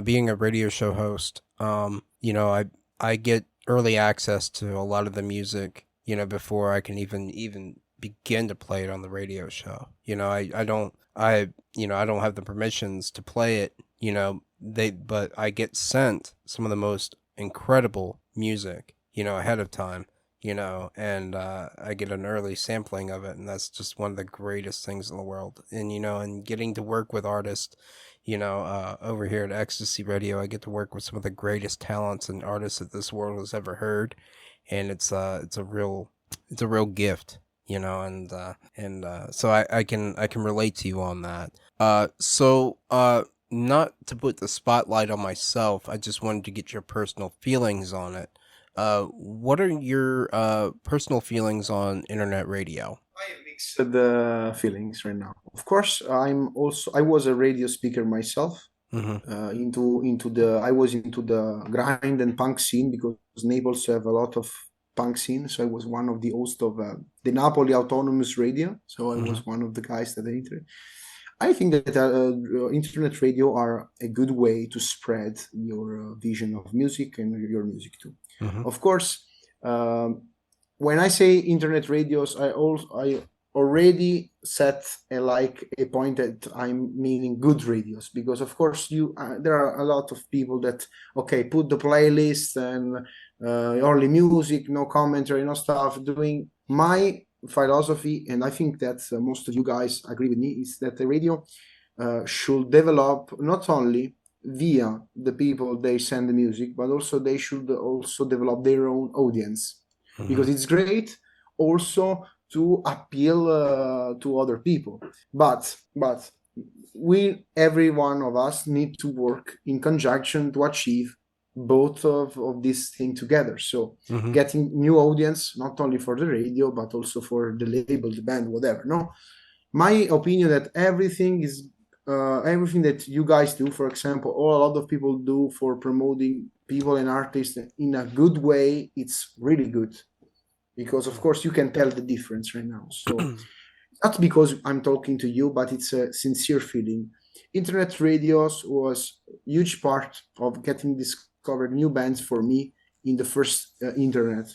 being a radio show host, I get early access to a lot of the music, before I can even begin to play it on the radio show. I don't have the permissions to play it, but I get sent some of the most incredible music, ahead of time, and I get an early sampling of it, and that's just one of the greatest things in the world. And getting to work with artists, over here at Ecstasy Radio, I get to work with some of the greatest talents and artists that this world has ever heard, and it's a real gift, and so I can relate to you on that. Not to put the spotlight on myself, I just wanted to get your personal feelings on it. What are your personal feelings on internet radio? I have mixed feelings right now. Of course, I was a radio speaker myself. Mm-hmm. I was into the grind and punk scene because Naples have a lot of punk scene. So I was one of the hosts of the Napoli Autonomous Radio. So I Mm-hmm. was one of the guys that entered. I think that internet radio are a good way to spread your vision of music and your music too. Mm-hmm. Of course, um, when I say internet radios, I already set a point that I'm meaning good radios, because of course there are a lot of people that put the playlist and only music, no commentary, no stuff. Doing my philosophy, and I think that most of you guys agree with me, is that the radio should develop not only via the people they send the music, but also they should also develop their own audience, because Mm-hmm. it's great also to appeal to other people. But every one of us need to work in conjunction to achieve both of these things together. So Mm-hmm. getting new audience, not only for the radio, but also for the label, the band, whatever. No, my opinion that everything that you guys do, for example, or a lot of people do for promoting people and artists in a good way, it's really good, because of course you can tell the difference right now. So not because I'm talking to you, but it's a sincere feeling. Internet radios was a huge part of getting discovered new bands for me in the first internet,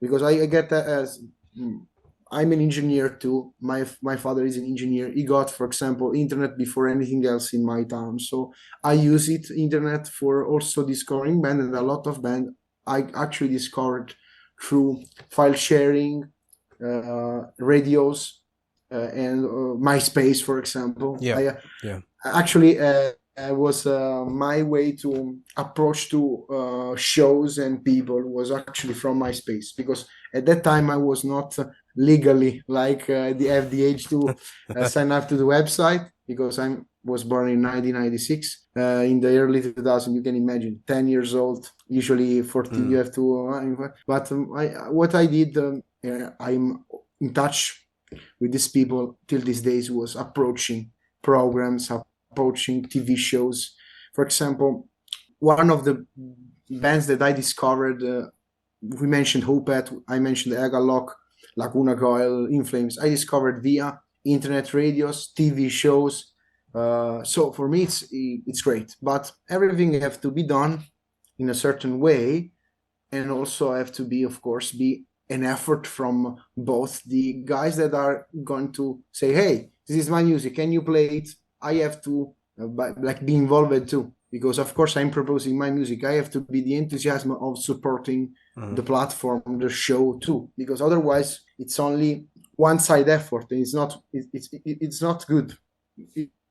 because I get that as I'm an engineer too. My father is an engineer. He got, for example, internet before anything else in my town. So I use it internet for also discovering band, and a lot of band I actually discovered through file sharing, radios, and MySpace, for example. Yeah. I Yeah. actually was my way to approach to shows and people was actually from MySpace, because at that time I was not legally have the age to sign up to the website, because I was born in 1996. In the early 2000, you can imagine, 10 years old, usually 14 you have to but what I did, I'm in touch with these people till these days, was approaching programs, approaching TV shows. For example, one of the bands that I discovered, we mentioned Hoopet, I mentioned Egalock, Laguna Coil, In Flames. I discovered via internet radios, TV shows. So for me, it's great, but everything have to be done in a certain way, and also have to be, of course, be an effort from both the guys that are going to say, hey, this is my music, can you play it? I have to be involved too, because of course I'm proposing my music. I have to be the enthusiasm of supporting Mm-hmm. the platform, the show too, because otherwise it's only one side effort, and it's not good.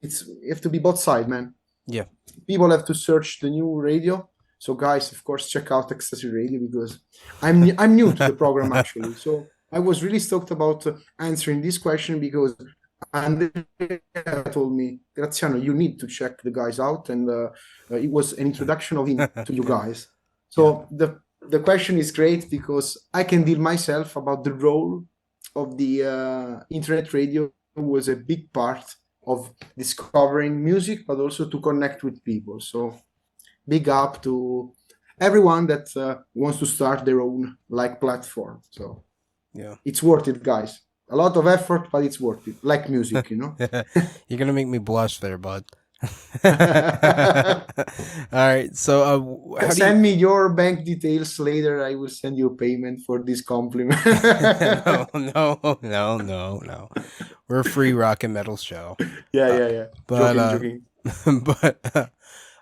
It's you have to be both side, man. Yeah. People have to search the new radio. So guys, of course, check out Ecstasy Radio, because I'm new to the program actually. So I was really stoked about answering this question, because Andrea told me, Graziano, you need to check the guys out, and it was an introduction of him to you guys. So the question is great, because I can deal myself about the role of the internet radio was a big part of discovering music, but also to connect with people. So big up to everyone that wants to start their own like platform. So Yeah. it's worth it, guys. A lot of effort, but it's worth it. Like music, you know. You're gonna make me blush there, bud. All right. So, how do you? Send me your bank details later. I will send you payment for this compliment. No, no, no, no, no. We're a free rock and metal show. Yeah, Uh, yeah, yeah. but Joking,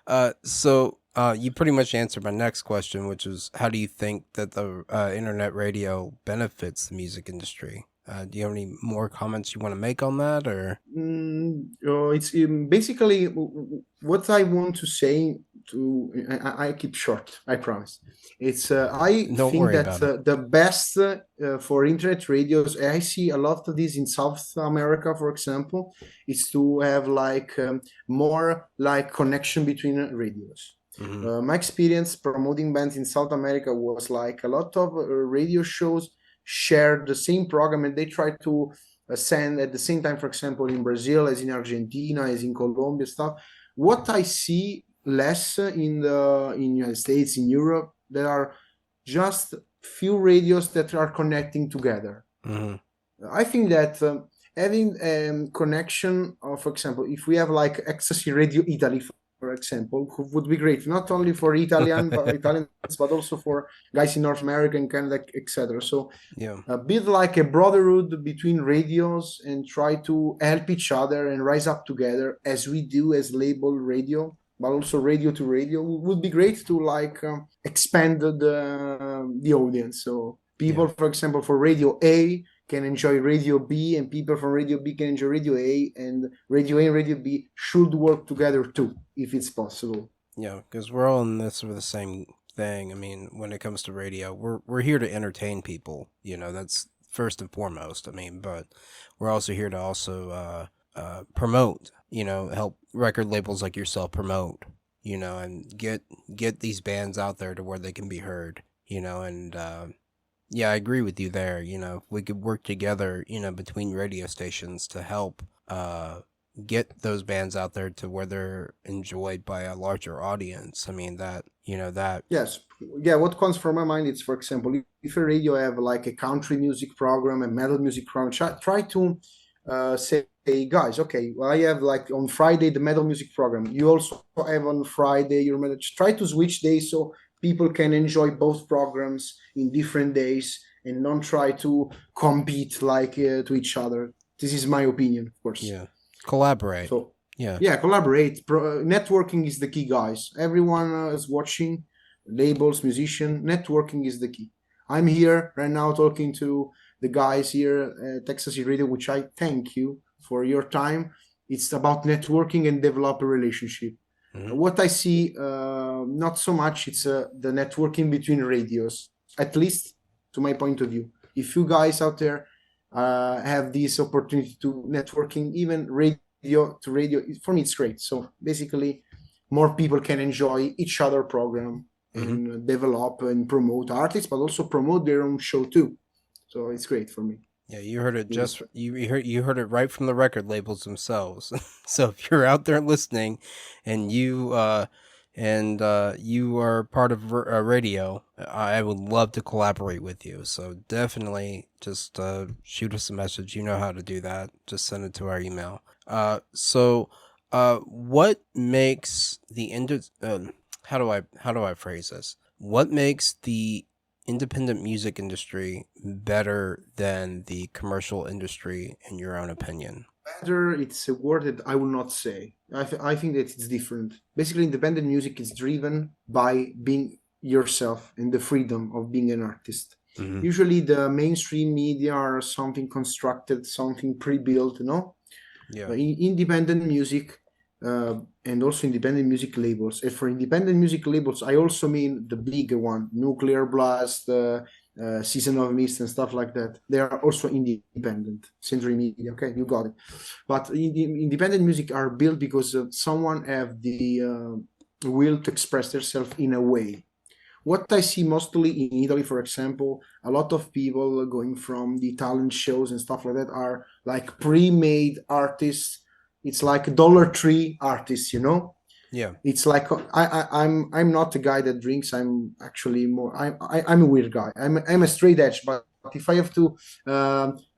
joking. you pretty much answered my next question, which is how do you think that the internet radio benefits the music industry? Do you have any more comments you want to make on that, or? It's basically what I want to say. I keep short. I promise. It's I Don't think worry that about it. the best for internet radios. I see a lot of this in South America, for example. Is to have like more like connection between radios. Hmm. My experience promoting bands in South America was like a lot of radio shows share the same program and they try to send at the same time, for example, in Brazil, as in Argentina, as in Colombia, stuff. What I see less in United States, in Europe, there are just few radios that are connecting together. Hmm. I think that having connection, for example, if we have like Ecstasy Radio Italy, for example, would be great, not only for Italians, but also for guys in North America and Canada, etc. So Yeah. build like a brotherhood between radios and try to help each other and rise up together as we do as label radio, but also radio to radio would be great to like expand the audience. So Yeah. people, for example, for Radio A can enjoy Radio B, and people from Radio B can enjoy Radio A, and Radio A and Radio B should work together too, if it's possible. Yeah, because we're all in this for the same thing. I mean, when it comes to radio, we're here to entertain people. You know, that's first and foremost. I mean, but we're also here to also promote. You know, help record labels like yourself promote. You know, and get these bands out there to where they can be heard. You know, and yeah, I agree with you there. You know, if we could work together, you know, between radio stations to help get those bands out there to where they're enjoyed by a larger audience. I mean that, you know, that. Yes, yeah. What comes from my mind is, for example, if a radio have like a country music program, a metal music program, try to say, hey, guys, okay, well, I have like on Friday the metal music program. You also have on Friday your metal. Try to switch days so people can enjoy both programs in different days and not try to compete like to each other. This is my opinion, of course. Yeah, collaborate. So Yeah. yeah, collaborate. Networking is the key, guys. Everyone is watching, labels, musician. Networking is the key. I'm here right now talking to the guys here at Texas Radio, which I thank you for your time. It's about networking and develop a relationship. Hmm. What I see, not so much, it's the networking between radios, at least to my point of view. If you guys out there have this opportunity to networking, even radio to radio, for me, it's great. So basically, more people can enjoy each other program and develop and promote artists, but also promote their own show too. So it's great for me. Yeah, you heard it you heard it right from the record labels themselves. So if you're out there listening, and you are part of radio, I would love to collaborate with you. So definitely just shoot us a message. You know how to do that. Just send it to our email. What makes how do I phrase this? What makes the independent music industry better than the commercial industry, in your own opinion? Better, it's a word that I will not say. I think that it's different. Basically, independent music is driven by being yourself and the freedom of being an artist. Hmm. Usually, the mainstream media are something constructed, something pre-built, no? Yeah. Independent music and also independent music labels. And for independent music labels, I also mean the bigger one, Nuclear Blast, Season of Mist, and stuff like that. They are also independent. Century Media, okay, you got it. But independent music are built because someone have the will to express themselves in a way. What I see mostly in Italy, for example, a lot of people going from the talent shows and stuff like that are like pre-made artists. It's like Dollar Tree artists, you know? Yeah. It's like I'm not a guy that drinks. I'm actually more. I'm a weird guy. I'm a straight edge. But if I have to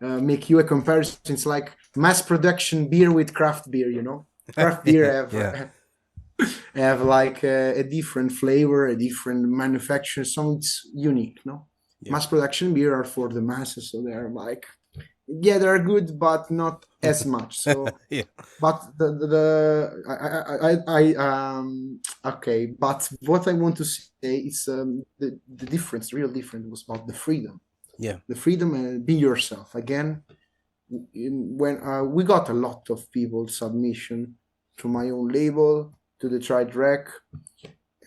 make you a comparison, it's like mass production beer with craft beer. You know, craft beer have like a different flavor, a different manufacture. So it's unique. No, mass production beer are for the masses, so they're like, yeah, they're good, but not as much. So but okay, but what I want to say is the difference, the real difference was about the freedom. Yeah. The freedom and be yourself. Again, when we got a lot of people submission to my own label, to the Triad Rec,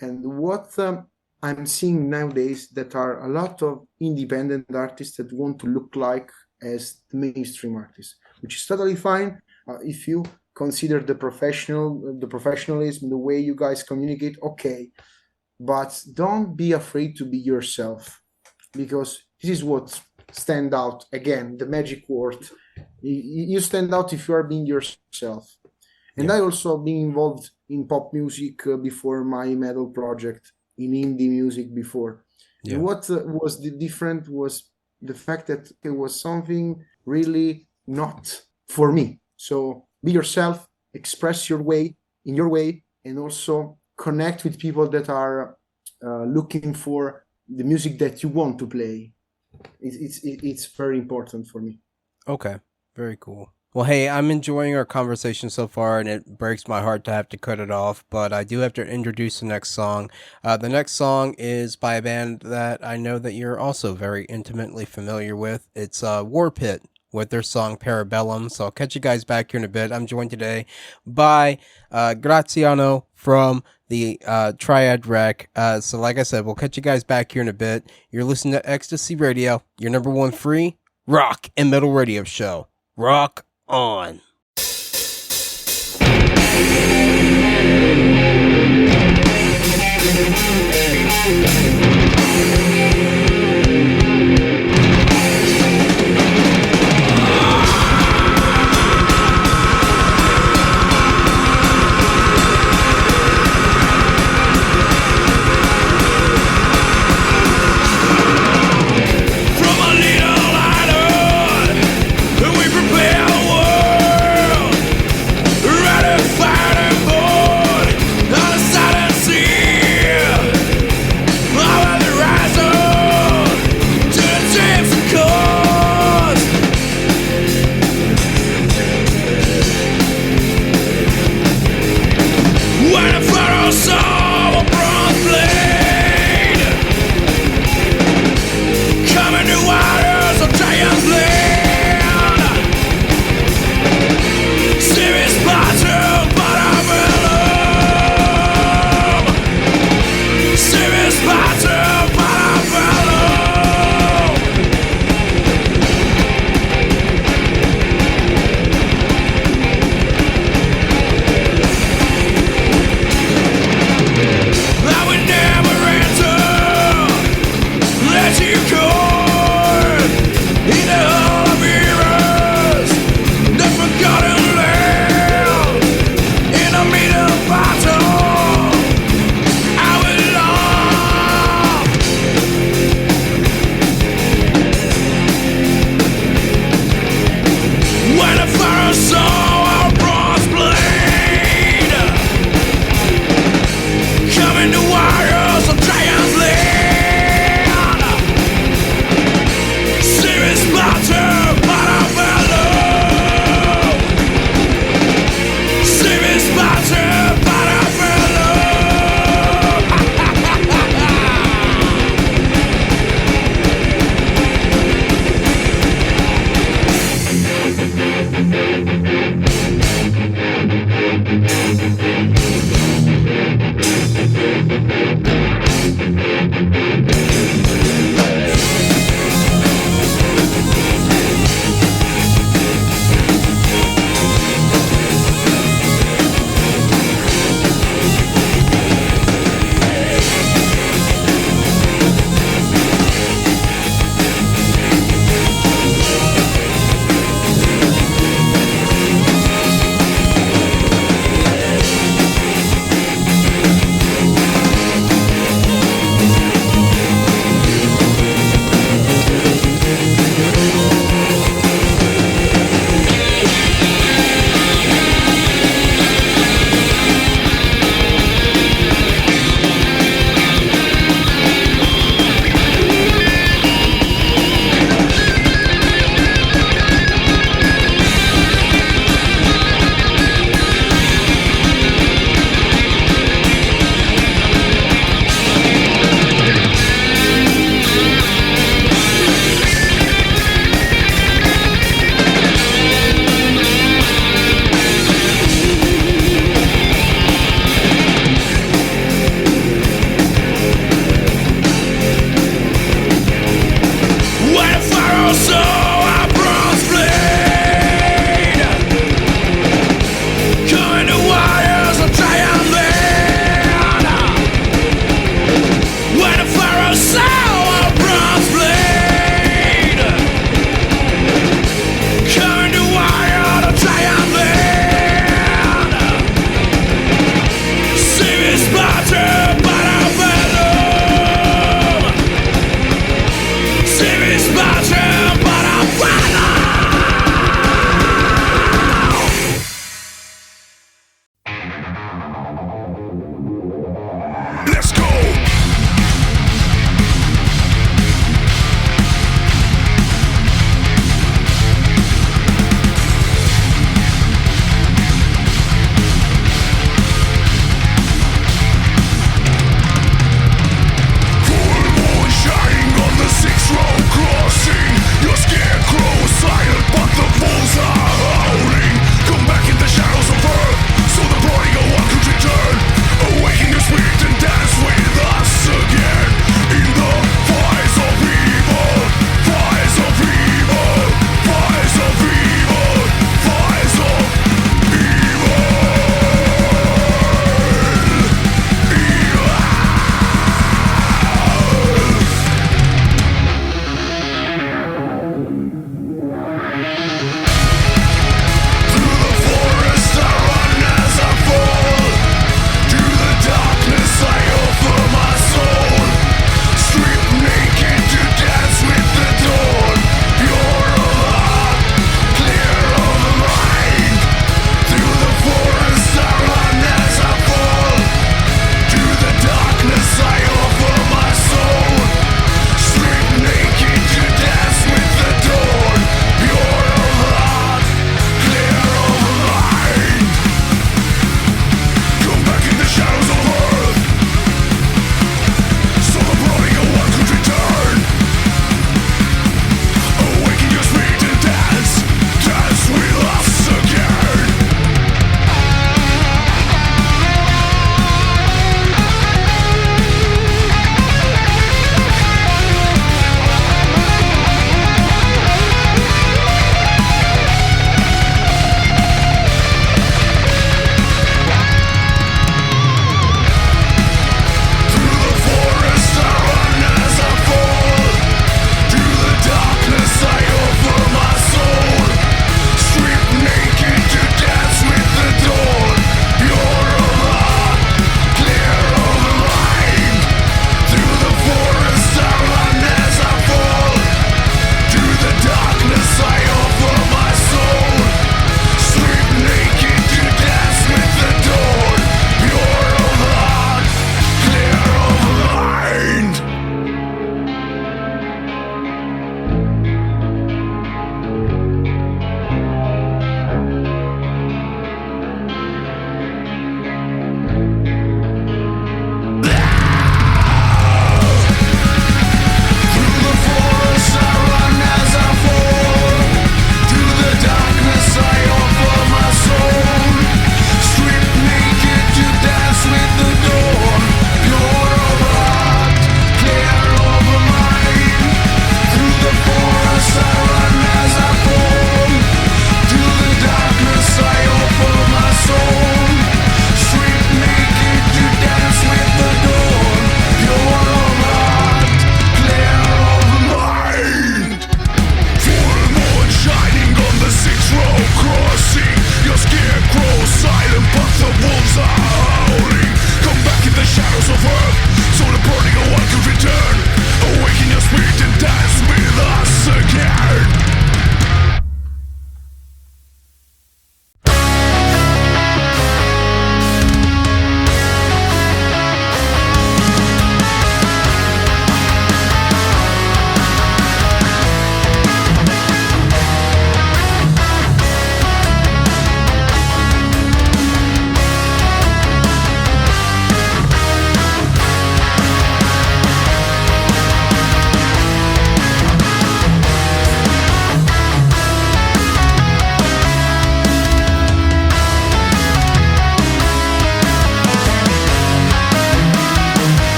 and what I'm seeing nowadays that are a lot of independent artists that want to look like as the mainstream artists, which is totally fine if you consider the professionalism, the way you guys communicate. Okay, but don't be afraid to be yourself, because this is what stand out. Again, the magic word. You stand out if you are being yourself. And I also been involved in pop music before my metal project, in indie music before. And what was the different was the fact that it was something really not for me. So be yourself, express your way in your way, and also connect with people that are looking for the music that you want to play. It's very important for me. Okay, very cool. Well, hey, I'm enjoying our conversation so far, and it breaks my heart to have to cut it off, but I do have to introduce the next song. The next song is by a band that I know that you're also very intimately familiar with. It's War Pit with their song Parabellum, so I'll catch you guys back here in a bit. I'm joined today by Graziano from the Triad Rec. So like I said, we'll catch you guys back here in a bit. You're listening to Ecstasy Radio, your number one free rock and metal radio show. Rock on.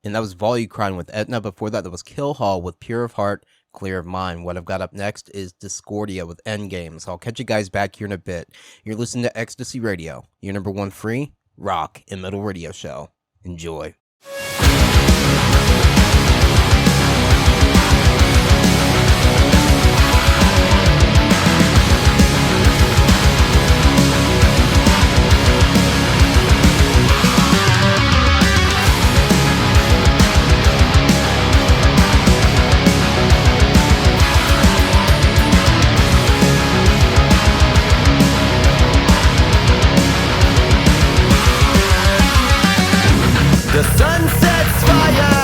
And that was Volucrine with Etna. Before that, that was Kill Hall with Pure of Heart, Clear of Mind. What I've got up next is Discordia with Endgame. So I'll catch you guys back here in a bit. You're listening to Ecstasy Radio, your number one free rock and metal radio show. Enjoy. The sun sets fire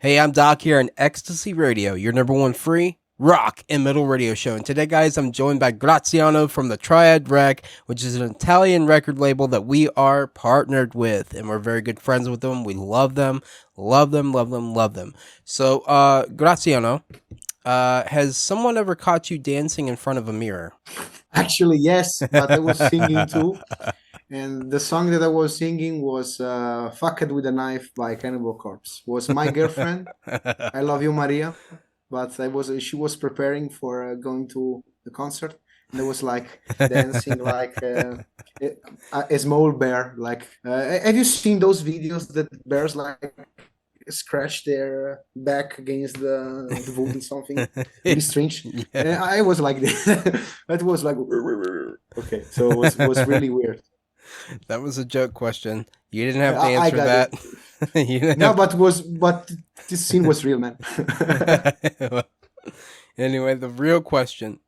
Hey, I'm Doc here on Ecstasy Radio, your number one free rock and metal radio show. And today, guys, I'm joined by Graziano from the Triad Rec, which is an Italian record label that we are partnered with. And we're very good friends with them. We love them, love them, love them, love them. So, Graziano, has someone ever caught you dancing in front of a mirror? Actually, yes, but I was singing too. And the song that I was singing was Fucked with a Knife by Cannibal Corpse. Was my girlfriend. I love you, Maria. But she was preparing for going to the concert. And I was like dancing like a small bear. Like, have you seen those videos that bears like scratch their back against the wood or something? Really strange. Yeah. And I was like this. That was like okay. So it was really weird. That was a joke question. You didn't have to I answer got that. it. You didn't No, have but this scene was real, man. to... Anyway, the real question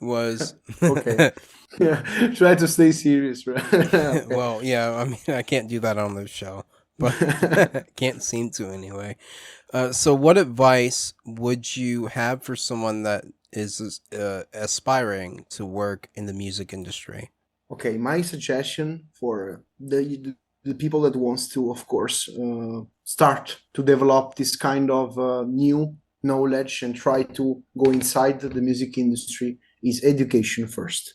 was... Okay. Yeah, try to stay serious, right? Okay. Well, yeah, I mean, I can't do that on this show, but can't seem to anyway. So what advice would you have for someone that is aspiring to work in the music industry? Okay, my suggestion for the people that wants to, of course, start to develop this kind of new knowledge and try to go inside the music industry is education first.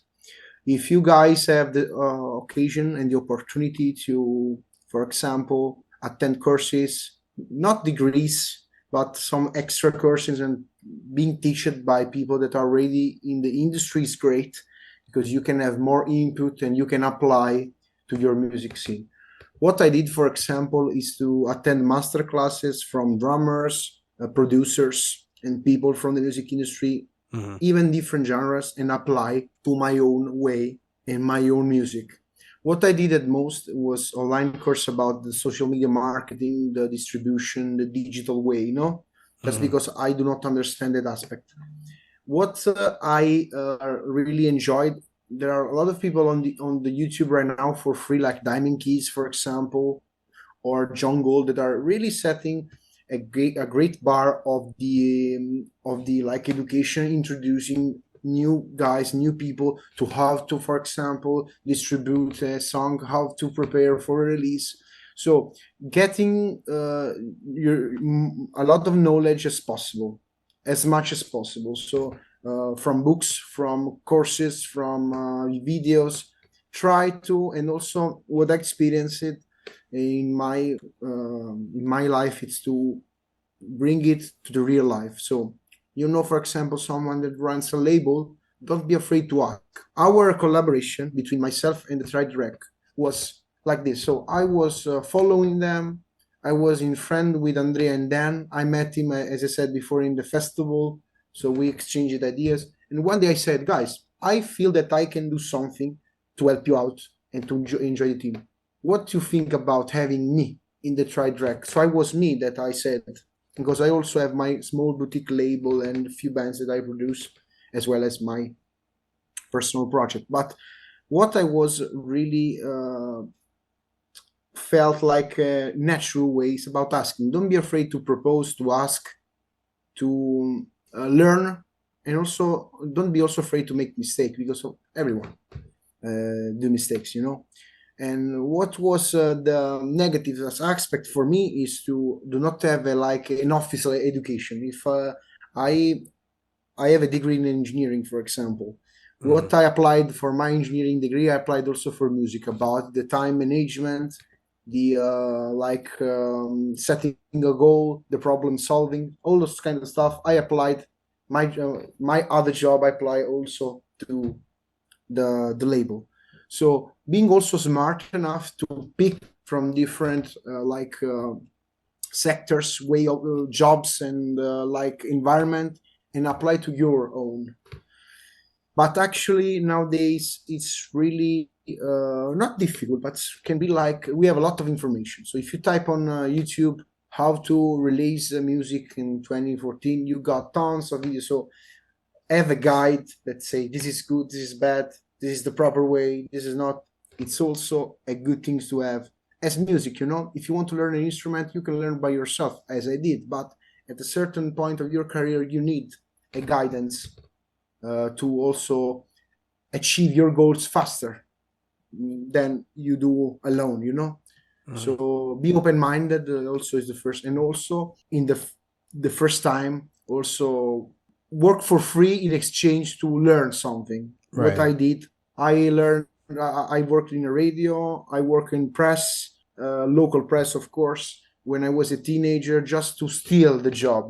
If you guys have the occasion and the opportunity to, for example, attend courses, not degrees, but some extra courses and being taught by people that are already in the industry is great because you can have more input and you can apply to your music scene. What I did, for example, is to attend master classes from drummers, producers, and people from the music industry, even different genres, and apply to my own way and my own music. What I did at most was online course about the social media marketing, the distribution, the digital way, you know? That's because I do not understand that aspect. What I really enjoyed, there are a lot of people on the YouTube right now for free, like Diamond Keys, for example, or John Gold, that are really setting a great bar of the like education, introducing new guys, new people to how to, for example, distribute a song, how to prepare for a release. So getting a lot of knowledge as possible, as much as possible. So from books, from courses, from videos, try to, and also what I experienced it in my life, it's to bring it to the real life. So for example, someone that runs a label, don't be afraid to ask. Our collaboration between myself and the Triad Rec was like this. So I was following them. I was in friend with Andrea and Dan. I met him, as I said before, in the festival. So we exchanged ideas. And one day I said, guys, I feel that I can do something to help you out and to enjoy the team. What do you think about having me in the Triad Rec? So I was me that I said, because I also have my small boutique label and a few bands that I produce, as well as my personal project. But what I was really felt like a natural way is about asking. Don't be afraid to propose, to ask, to learn, and also don't be also afraid to make mistakes, because everyone do mistakes, And what was the negative aspect for me is to do not have like an official education. If I have a degree in engineering, for example, what I applied for my engineering degree, I applied also for music, about the time management, the setting a goal, the problem solving, all those kind of stuff. I applied my other job. I apply also to the label. So being also smart enough to pick from different sectors, way of jobs and environment, and apply to your own. But actually nowadays it's really not difficult, but can be like, we have a lot of information. So if you type on YouTube how to release music in 2014, you got tons of videos. So have a guide that say this is good, this is bad, this is the proper way, this is not. It's also a good thing to have. as music, if you want to learn an instrument, you can learn by yourself, as I did. But at a certain point of your career, you need a guidance to also achieve your goals faster than you do alone, So be open-minded also is the first, and also in the first time also work for free in exchange to learn something. Right. What I did, I learned. I worked in a radio. I work in press, local press, of course. When I was a teenager, just to steal the job,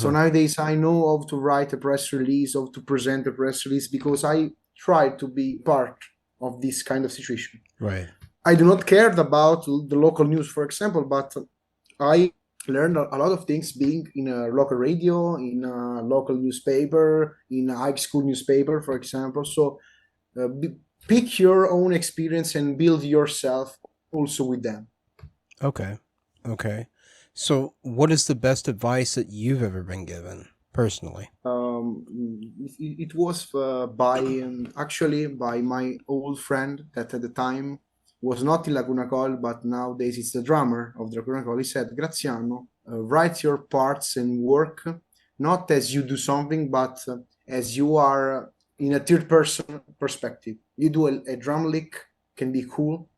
So nowadays I know how to write a press release, how to present a press release, because I tried to be part of this kind of situation. Right. I do not care about the local news, for example, but I learned a lot of things being in a local radio, in a local newspaper, in a high school newspaper, for example. So pick your own experience and build yourself also with them. Okay. So what is the best advice that you've ever been given personally? It was actually by my old friend that at the time was not in Laguna Col, but nowadays it's the drummer of the Laguna Col. He said, Graziano, write your parts and work not as you do something, but as you are in a third person perspective. You do a drum lick, can be cool,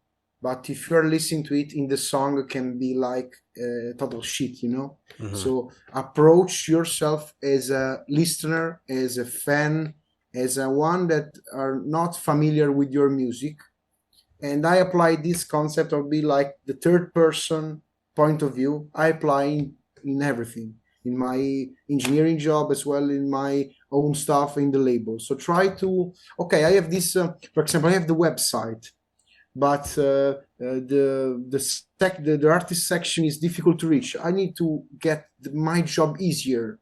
but if you're listening to it in the song, it can be like total shit, So approach yourself as a listener, as a fan, as a one that are not familiar with your music. And I apply this concept of be like the third person point of view. I apply in everything, in my engineering job as well, in my own stuff in the label. So try to, okay, I have this, for example, I have the website, but the artist section is difficult to reach. I need to get my job easier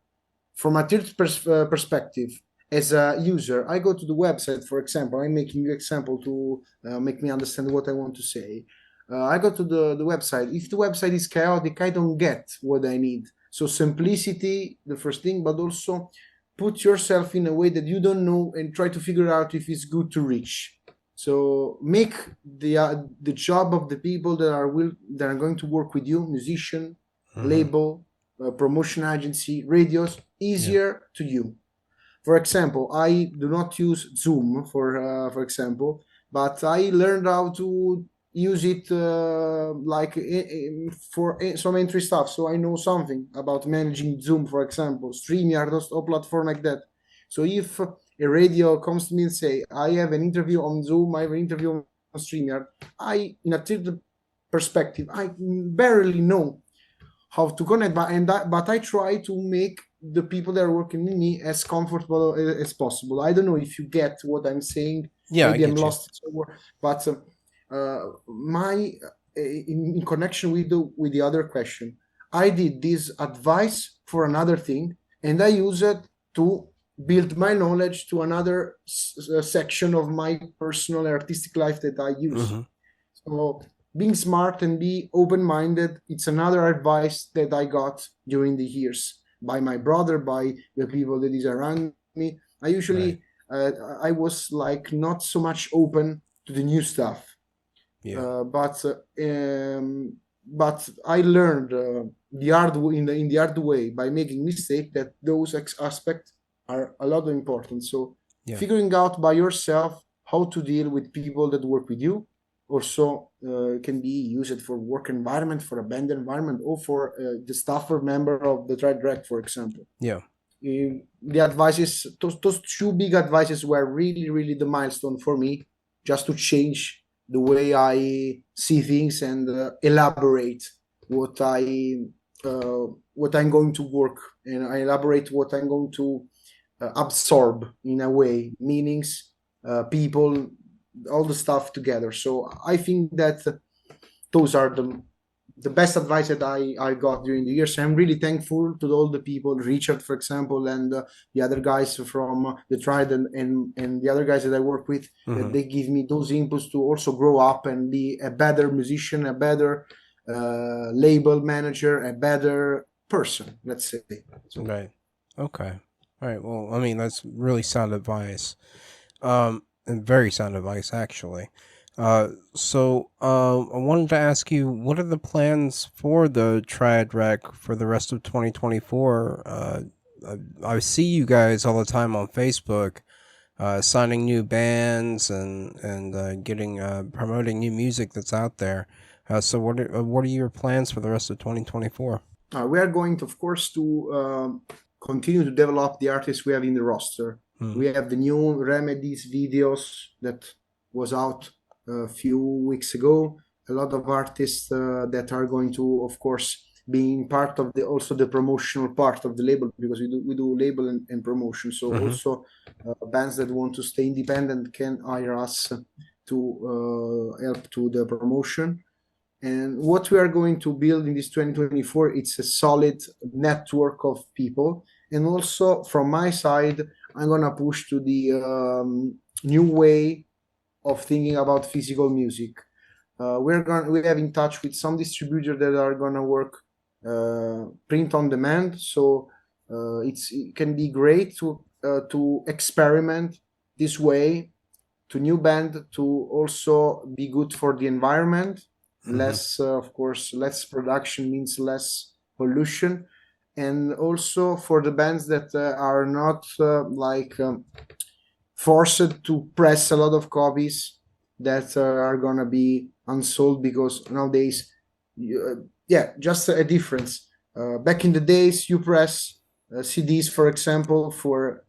from a third perspective. As a user, I go to the website, for example, I'm making you example to make me understand what I want to say. I go to the website. If the website is chaotic, I don't get what I need. So simplicity, the first thing, but also put yourself in a way that you don't know and try to figure out if it's good to reach. So make the job of the people that are going to work with you, musician, label, promotion agency, radios, easier to you. For example, I do not use Zoom for example, but I learned how to use it for some entry stuff. So I know something about managing Zoom, for example, StreamYard or platform like that. So if a radio comes to me and say, I have an interview on Zoom, I have an interview on StreamYard, in a third perspective, I barely know how to connect, but I try to make the people that are working with me as comfortable as possible. I don't know if you get what I'm saying. Yeah, maybe I get I'm lost somewhere, but in connection with the other question, I did this advice for another thing, and I use it to build my knowledge to another section of my personal artistic life that I use. So being smart and be open-minded, it's another advice that I got during the years by my brother, by the people that is around me. I usually I was like not so much open to the new stuff. But I learned the hard way, in the hard way, by making mistake, that those aspects are a lot important. So figuring out by yourself how to deal with people that work with you also can be used for work environment, for a band environment, or for the staff or member of the Triad Rec, for example. The advices, those two big advices were really, really the milestone for me, just to change the way I see things and elaborate what I'm going to work, and I elaborate what I'm going to absorb in a way, meanings, people, all the stuff together. So I think that those are the best advice that I got during the years. I'm really thankful to all the people, Richard, for example, and the other guys from the Triad and the other guys that I work with, that they give me those inputs to also grow up and be a better musician, a better label manager, a better person, let's say. So. Right. Okay. All right. Well, I mean, that's really sound advice. And very sound advice, actually. I wanted to ask you, what are the plans for the Triad Rec for the rest of 2024? I see you guys all the time on Facebook, signing new bands and getting promoting new music that's out there. So what are your plans for the rest of 2024? We are going, to, of course, to continue to develop the artists we have in the roster. We have the new Remedies videos that was out a few weeks ago. A lot of artists that are going to, of course, being part of the promotional part of the label, because we do label and promotion. So also bands that want to stay independent can hire us to help to the promotion. And what we are going to build in this 2024, it's a solid network of people. And also from my side, I'm gonna push to the new way of thinking about physical music. We have in touch with some distributors that are gonna work print on demand. So it can be great to experiment this way to new band, to also be good for the environment. Less, of course, less production means less pollution, and also for the bands that are not forced to press a lot of copies that are gonna be unsold, because nowadays, just a difference. Back in the days, you press CDs, for example, for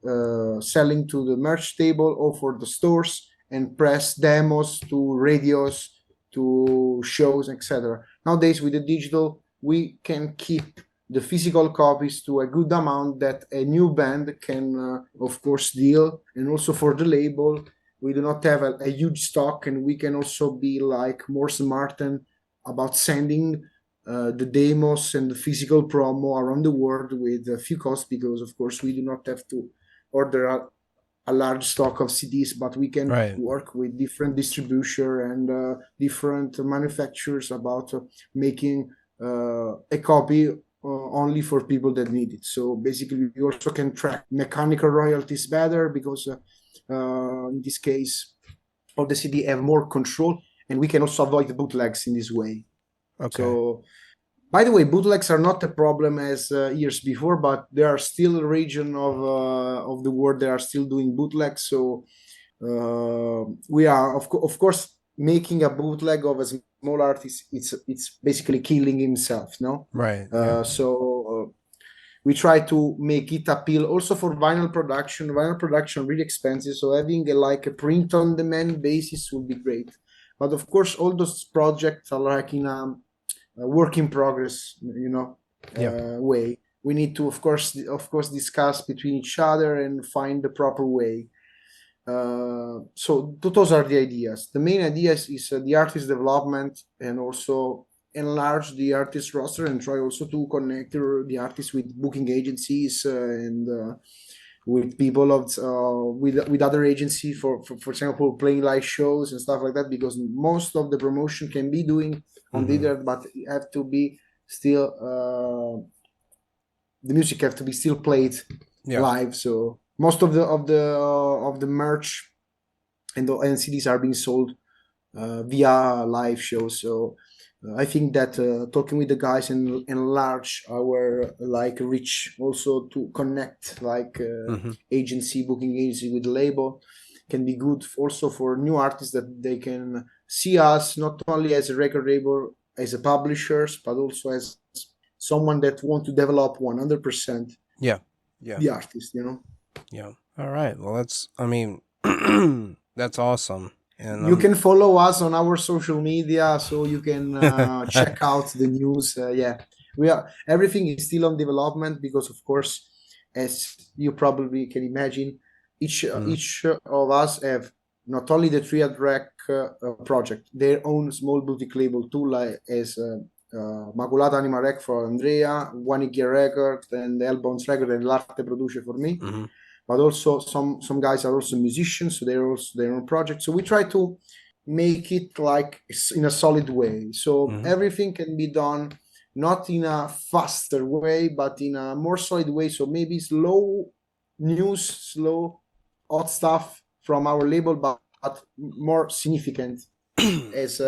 selling to the merch table or for the stores, and press demos to radios, to shows, etc. Nowadays, with the digital, we can keep the physical copies to a good amount that a new band can, of course, deal. And also for the label, we do not have a huge stock, and we can also be like more smart and about sending the demos and the physical promo around the world with a few costs, because of course we do not have to order a large stock of CDs, but we can work with different distribution and different manufacturers about making a copy only for people that need it. So basically, we also can track mechanical royalties better, because in this case, all the CD have more control, and we can also avoid the bootlegs in this way. Okay. So, by the way, bootlegs are not a problem as years before, but there are still a region of the world that are still doing bootlegs. So we are, of course, making a bootleg of a small artist. It's basically killing himself, no? Right. So we try to make it appeal also for vinyl production. Vinyl production really expensive, so having a print on demand basis would be great. But of course, all those projects are like in a work in progress, way. We need to, of course, discuss between each other and find the proper way. So those are the ideas. The main ideas is the artist development, and also enlarge the artist roster, and try also to connect the artists with booking agencies and with people with other agencies for example, playing live shows and stuff like that, because most of the promotion can be doing on the internet, but it have to be still the music have to be still played live. So most of the merch and the CDs are being sold via live shows. So I think that talking with the guys and enlarge our reach, also to connect agency, booking agency with the label, can be good also for new artists, that they can see us not only as a record label, as a publishers, but also as someone that want to develop 100% the artist, Yeah. All right. Well, that's awesome. And you can follow us on our social media, so you can check out the news. Everything is still on development, because of course, as you probably can imagine, each of us have not only the Triad Rec project, their own small boutique label too, like as Maculata Anima Rec for Andrea, One Gear Record, and Elbones Record, and L'Arte Produce for me. But also some guys are also musicians, so they're also their own project. So we try to make it like in a solid way. So everything can be done not in a faster way, but in a more solid way. So maybe slow news, slow hot stuff from our label, but more significant as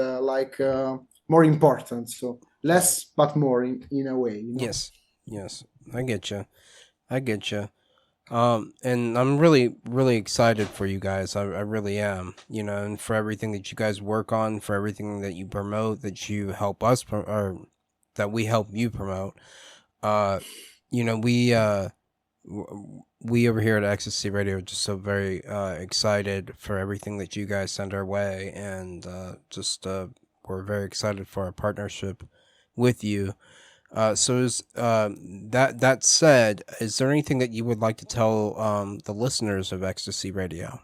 more important. So less but more in a way, you know. Yes, I get you. I get you. And I'm really, really excited for you guys. I really am. You know, and for everything that you guys work on, for everything that you promote, that you help us, or that we help you promote. Uh, you know, we over here at Ecstasy Radio are just so very excited for everything that you guys send our way, and we're very excited for our partnership with you. So that said, is there anything that you would like to tell the listeners of Ecstasy Radio?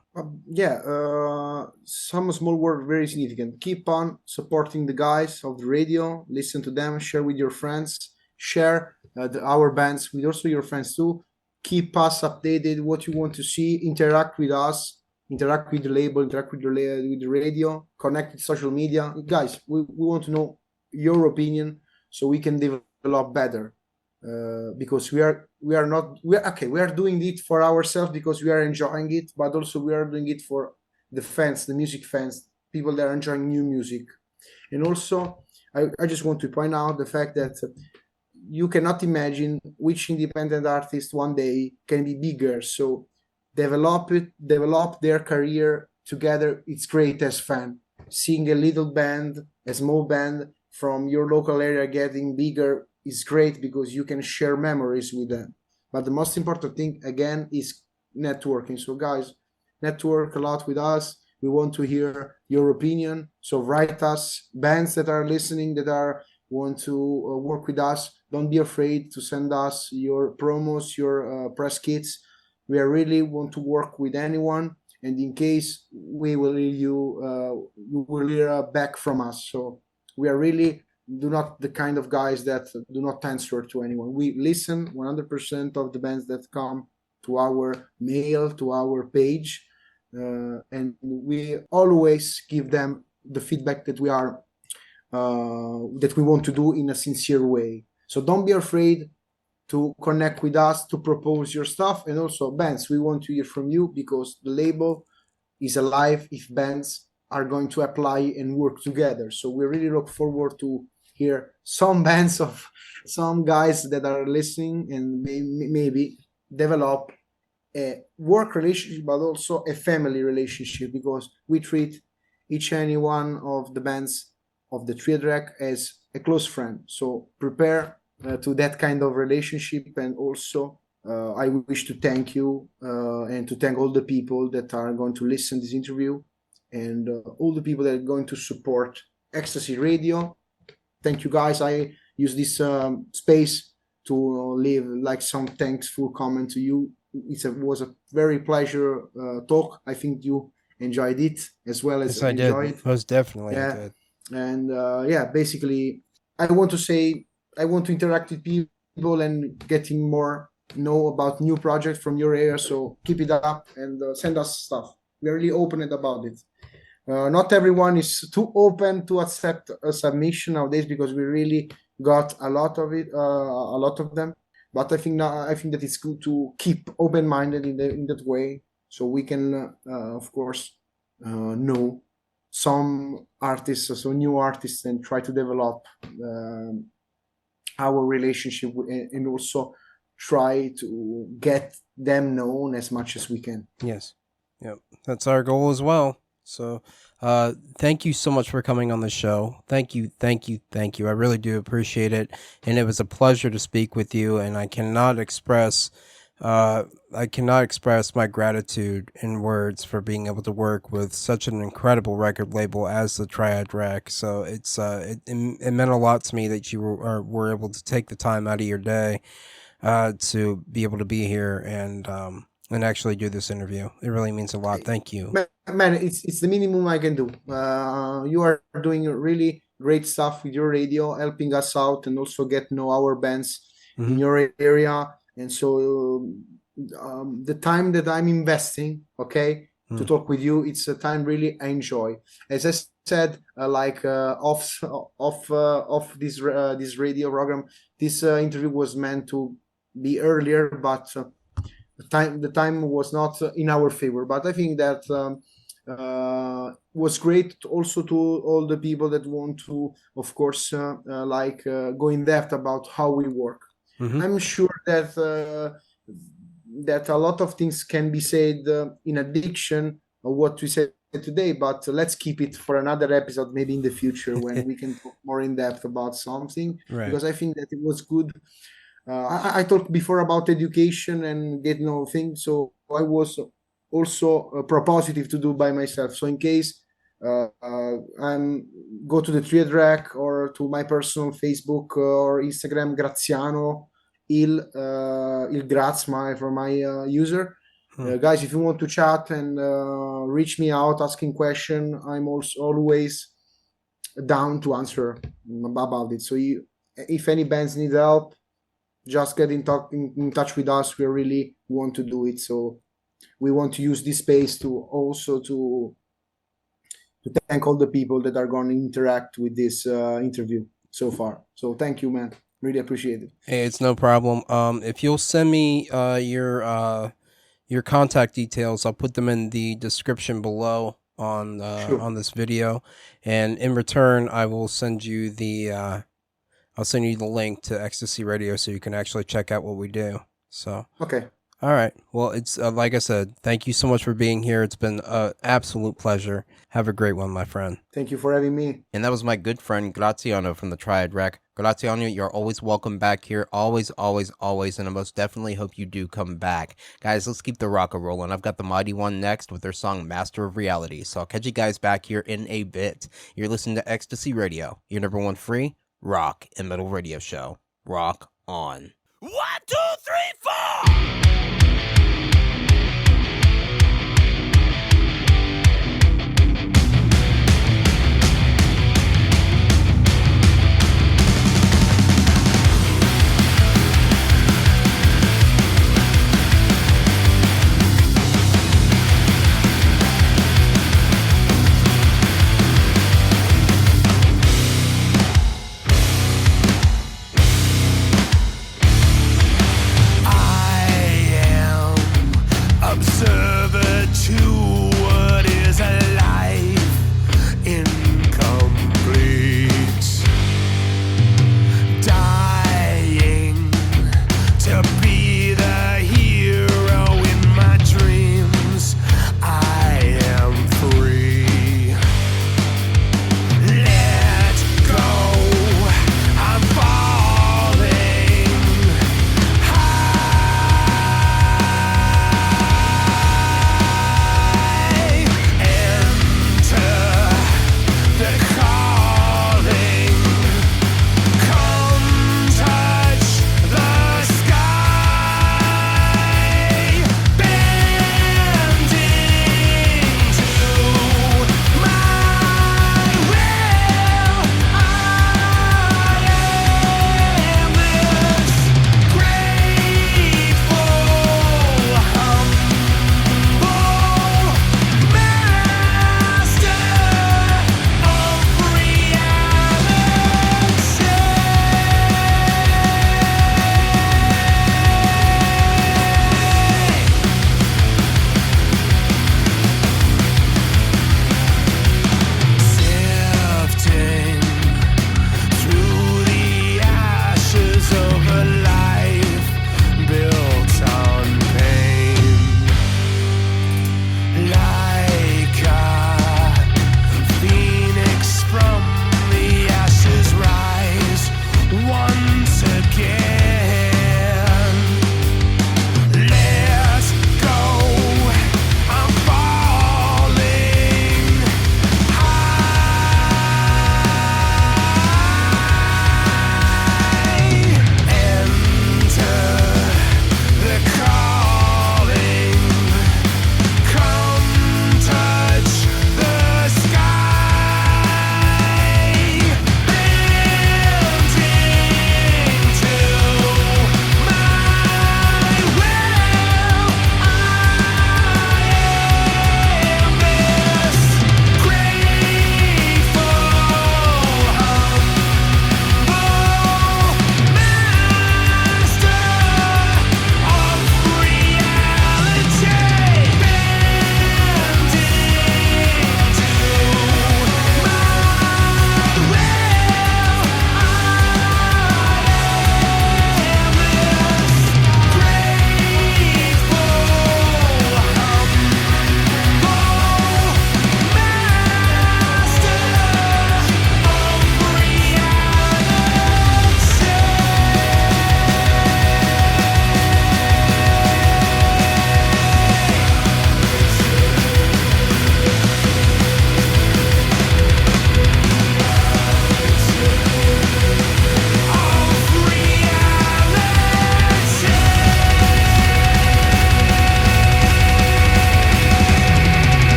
Some small word very significant. Keep on supporting the guys of the radio. Listen to them. Share with your friends. Share our bands with also your friends too. Keep us updated. What you want to see. Interact with us. Interact with the label. Interact with the radio. Connect with social media. Guys, we want to know your opinion so we can develop better. Because we are not we are doing it for ourselves because we are enjoying it, but also we are doing it for the fans, the music fans, people that are enjoying new music. And also I just want to point out the fact that you cannot imagine which independent artist one day can be bigger, so develop their career together. It's great as fan seeing a little band, a small band from your local area getting bigger is great because you can share memories with them. But the most important thing again is networking. So guys, network a lot with us. We want to hear your opinion. So write us, bands that are listening that are want to work with us. Don't be afraid to send us your promos, your press kits. We are really want to work with anyone. And in case we will hear you will hear back from us. So we are really do not the kind of guys that do not answer to anyone. We listen 100% of the bands that come to our mail, to our page, and we always give them the feedback that we want to do in a sincere way. So don't be afraid to connect with us, to propose your stuff, and also bands. We want to hear from you because the label is alive if bands are going to apply and work together. So we really look forward to hear some bands of some guys that are listening and maybe develop a work relationship, but also a family relationship, because we treat each and any one of the bands of the Triad Rec as a close friend. So prepare to that kind of relationship. And also I wish to thank you and to thank all the people that are going to listen to this interview, and all the people that are going to support Ecstasy Radio. Thank you guys. I use this space to leave like some thankful comment to you. It was a very pleasure talk. I think you enjoyed it as well as Yes, I enjoyed. did. Most definitely, I Yeah. did. And basically, I want to say I want to interact with people and getting more know about new projects from your area. So keep it up and send us stuff. We're really open about it. Not everyone is too open to accept a submission nowadays because we really got a lot of it, a lot of them. But I think that it's good to keep open-minded in that way, so we can, of course, know some artists, so new artists, and try to develop our relationship and also try to get them known as much as we can. Yes. Yep. That's our goal as well. So, thank you so much for coming on the show. Thank you, thank you, thank you. I really do appreciate it, and it was a pleasure to speak with you. And I cannot express my gratitude in words for being able to work with such an incredible record label as the Triad Rec. So it meant a lot to me that you were able to take the time out of your day to be able to be here and actually do this interview. It really means a lot. Thank you. Man, it's the minimum I can do. You are doing really great stuff with your radio, helping us out, and also get to know our bands in your area. And so the time that I'm investing, to talk with you, it's a time really I enjoy. As I said, off this radio program, this interview was meant to be earlier, but the time was not in our favor. But I think that Was great also to all the people that want to, of course, go in depth about how we work. Mm-hmm. I'm sure that a lot of things can be said in addition of what we said today, but let's keep it for another episode, maybe in the future when we can talk more in depth about something. Right. Because I think that it was good. I talked before about education and get things, so I was also propositive to do by myself. So in case I'm go to the Triad Rec or to my personal Facebook or Instagram, Graziano il Graz for my user. Guys, if you want to chat and reach me out asking question, I'm also always down to answer about it. So if any bands need help, just get in touch with us. We really want to do it. So we want to use this space to also to thank all the people that are going to interact with this interview so far. So thank you, man. Really appreciate it. Hey, it's no problem. If you'll send me your contact details, I'll put them in the description below on Sure. on this video, and in return, I will send you the link to Ecstasy Radio so you can actually check out what we do. So Okay. all right. Well, it's like I said, thank you so much for being here. It's been an absolute pleasure. Have a great one, my friend. Thank you for having me. And that was my good friend Graziano from the Triad Rec. Graziano, you're always welcome back here. Always, always, always. And I most definitely hope you do come back. Guys, let's keep the rock rolling. I've got the Mighty One next with their song Master of Reality. So I'll catch you guys back here in a bit. You're listening to Ecstasy Radio, your number one free rock and metal radio show. Rock on. 1, 2, 3, 4!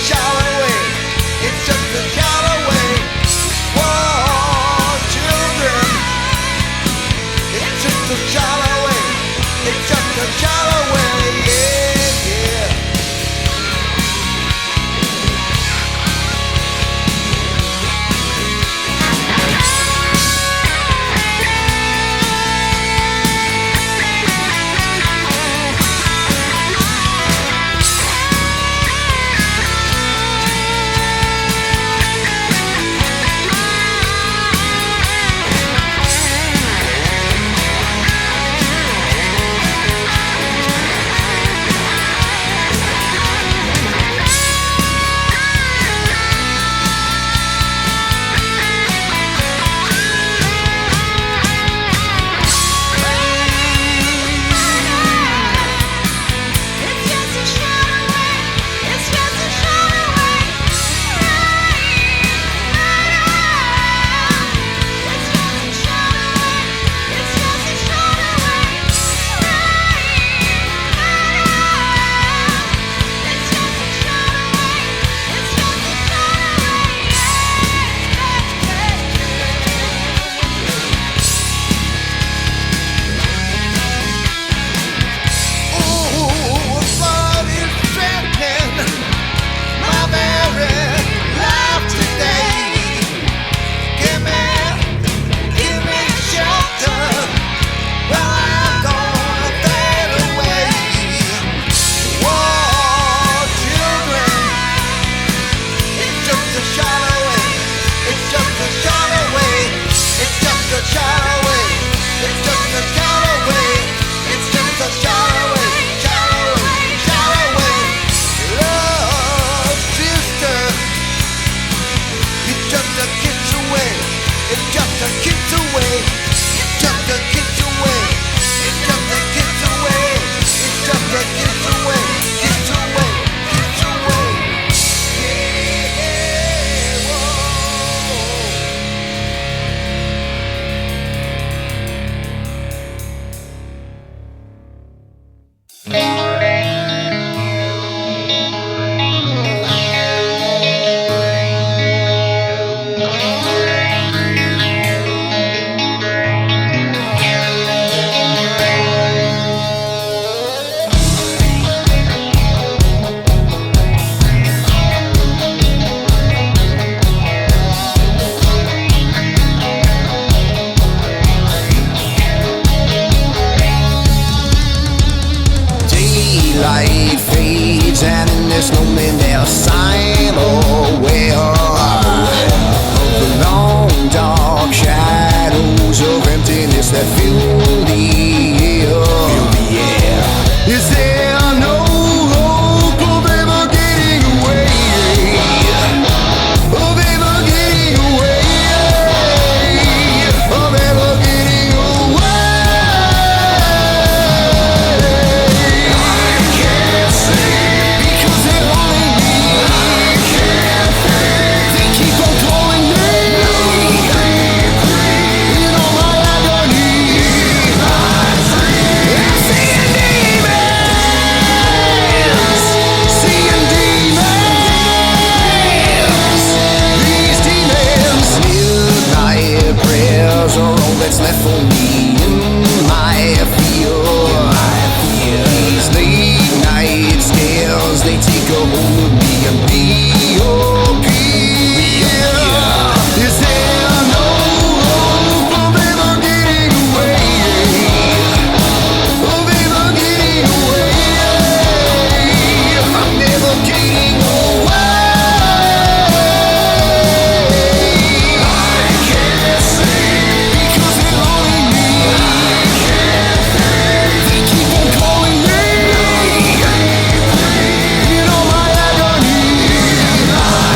shallow way. It's just a shallow way. Whoa, children. It's just a shallow way. It's just a shallow way. Yeah, yeah. Daylight fades and in this moment there's sign of the long dark shadows of emptiness that fill the air. Is there no hope of ever getting away? Of ever getting away? Of ever getting away? I can't see because they're wanting me. I can't think. They keep on calling me. You know my agony. I'm seeing demons. Seeing demons. These demons. Midnight prayers are all that's left for me in my field. These late night scares, they take a hold of me and be okay. Is there no hope of ever getting away? Of ever getting away? I'm never getting away. I can't see because they're calling me. I can't think. They keep on calling me. You know my agony. I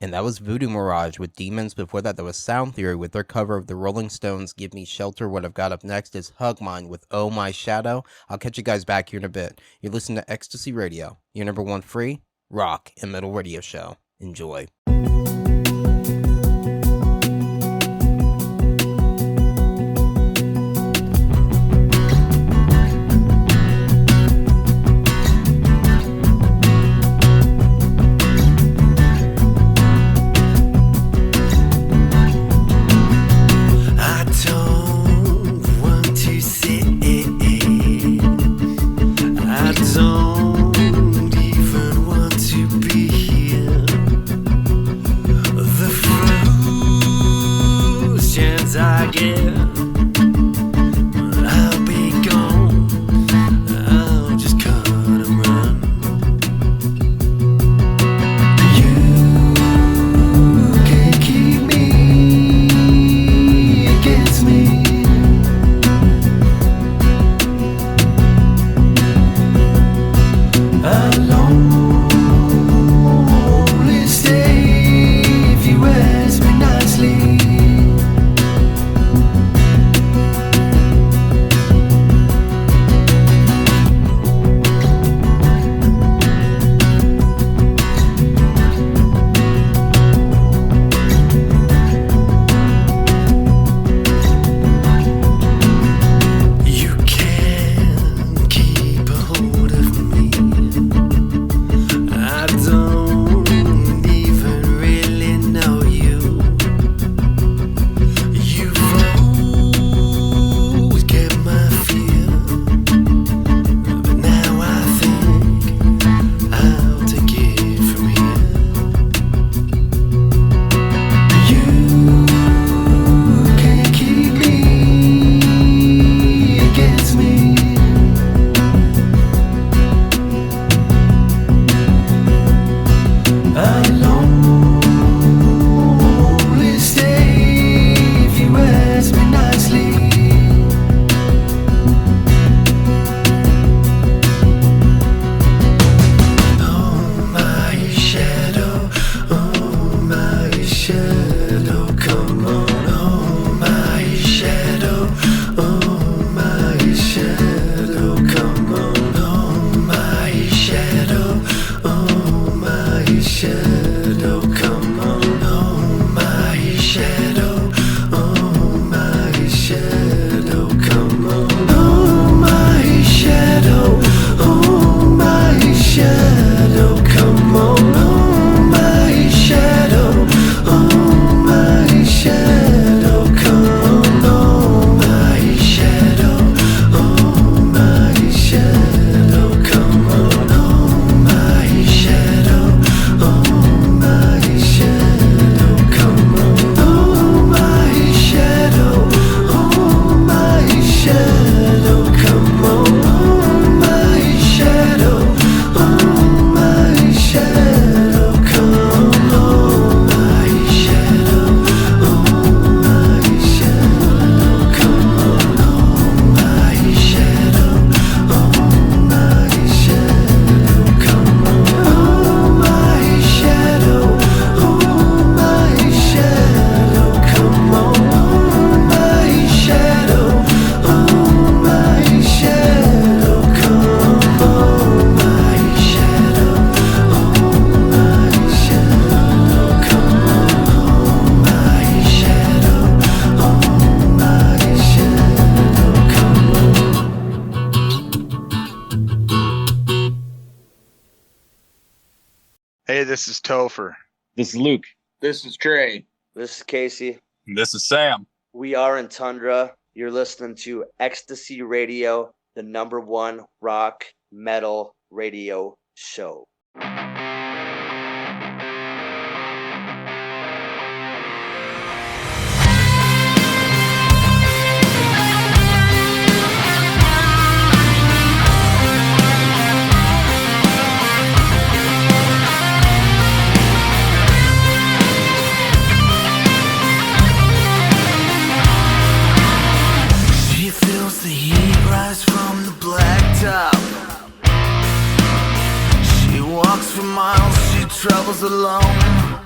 And that was Voodoo Mirage with Demons. Before that, was Sound Theory with their cover of the Rolling Stones' Give Me Shelter. What I've got up next is Hug Mine with Oh My Shadow. I'll catch you guys back here in a bit. You're listening to Ecstasy Radio, your number one free rock and metal radio show. Enjoy. Hey, this is Topher. This is Luke. This is Trey. This is Casey. And this is Sam. We are in Tundra. You're listening to Ecstasy Radio, the number one rock metal radio show. The heat rise from the blacktop. She walks for miles, she travels alone.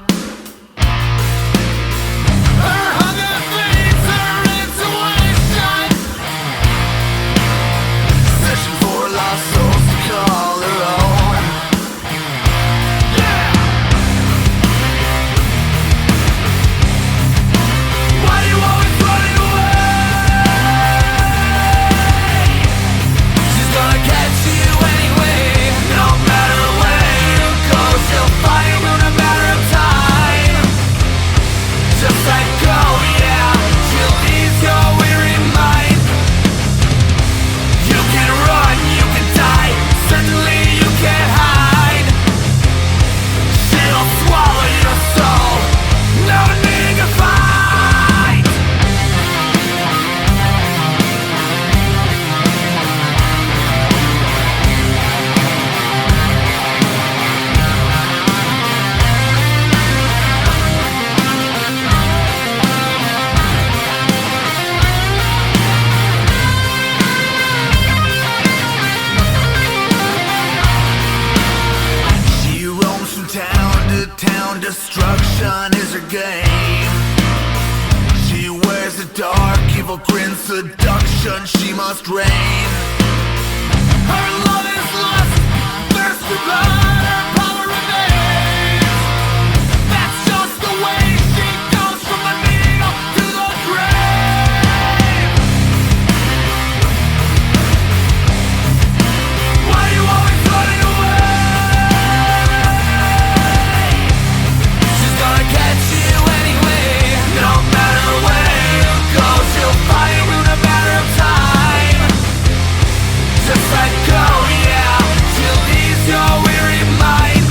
Town destruction is her game. She wears a dark, evil grin, seduction she must reign. Her love is lust, thirst for blood, her power remains. That's just the way she goes from the needle to the grave. Why are you always running away? She's gonna catch you anyway. No matter where you go, she'll find you in a matter of time. Just let go, yeah, she'll ease your weary mind.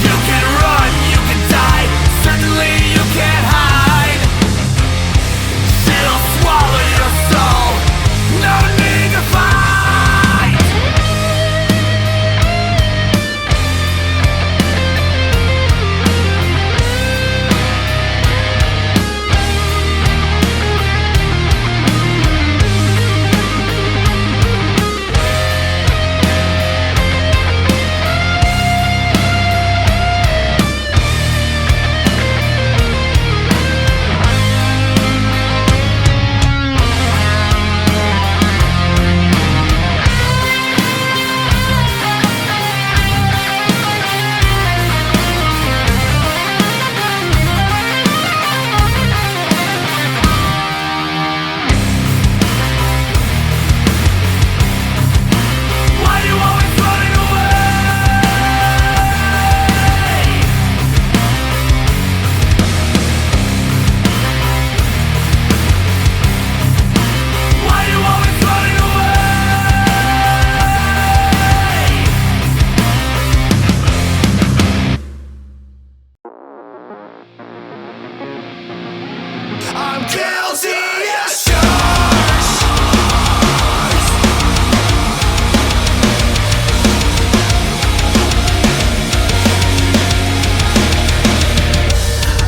You can run, you can die, certainly you can't hide. She'll swallow your soul, no need to fight. Why you always running away? Why you always running away? I'm guilty as charged.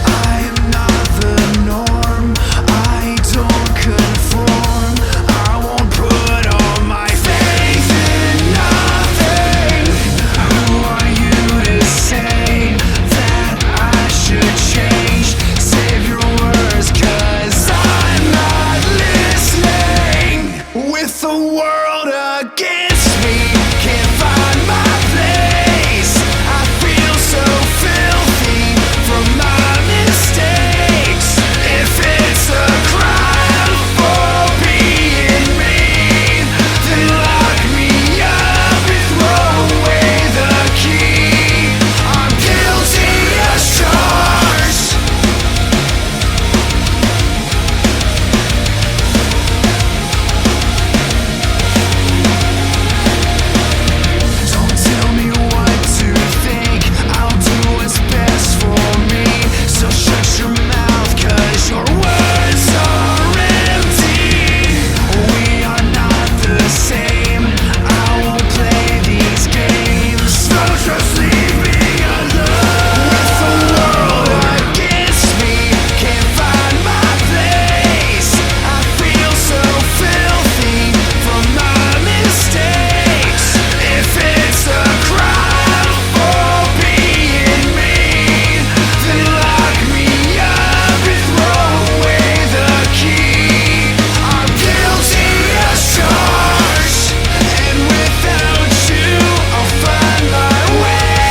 I am not the norm. I don't conform. I won't put all my faith in nothing. Who are you to say that I should change? Save your words, 'cause I'm not listening. With the world against me, can't find my place. I feel so filthy from my mistakes. If it's a crime for being mean, then lock me up and throw away the key. I'm guilty as charged. Don't tell me what to think, I'll do what's best for me. So shut your mouth, 'cause your words are empty. We are not the same, I won't play these games. So just leave me alone. With the world against me, can't find my place. I feel so filthy from my mistakes. If it's a crime for being mean, then lock me up and throw away the key. I'm guilty as charged, and without you, I'll find my way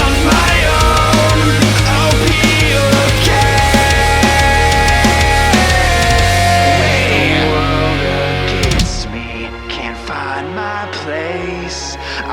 on my own. I'll be okay. The world against me, can't find my place.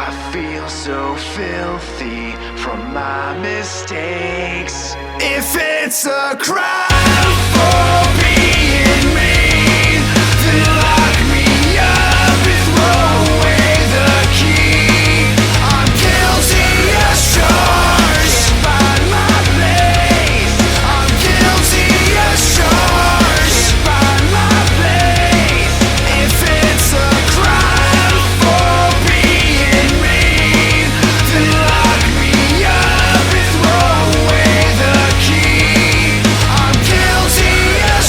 I feel so filthy from my mistakes. If it's a crime for being mean, then lock me up and throw away the key. I'm guilty as charged. Find my place. I'm guilty as charged. Find my place. If it's a crime for being mean, then lock me up and throw away the key. I'm guilty as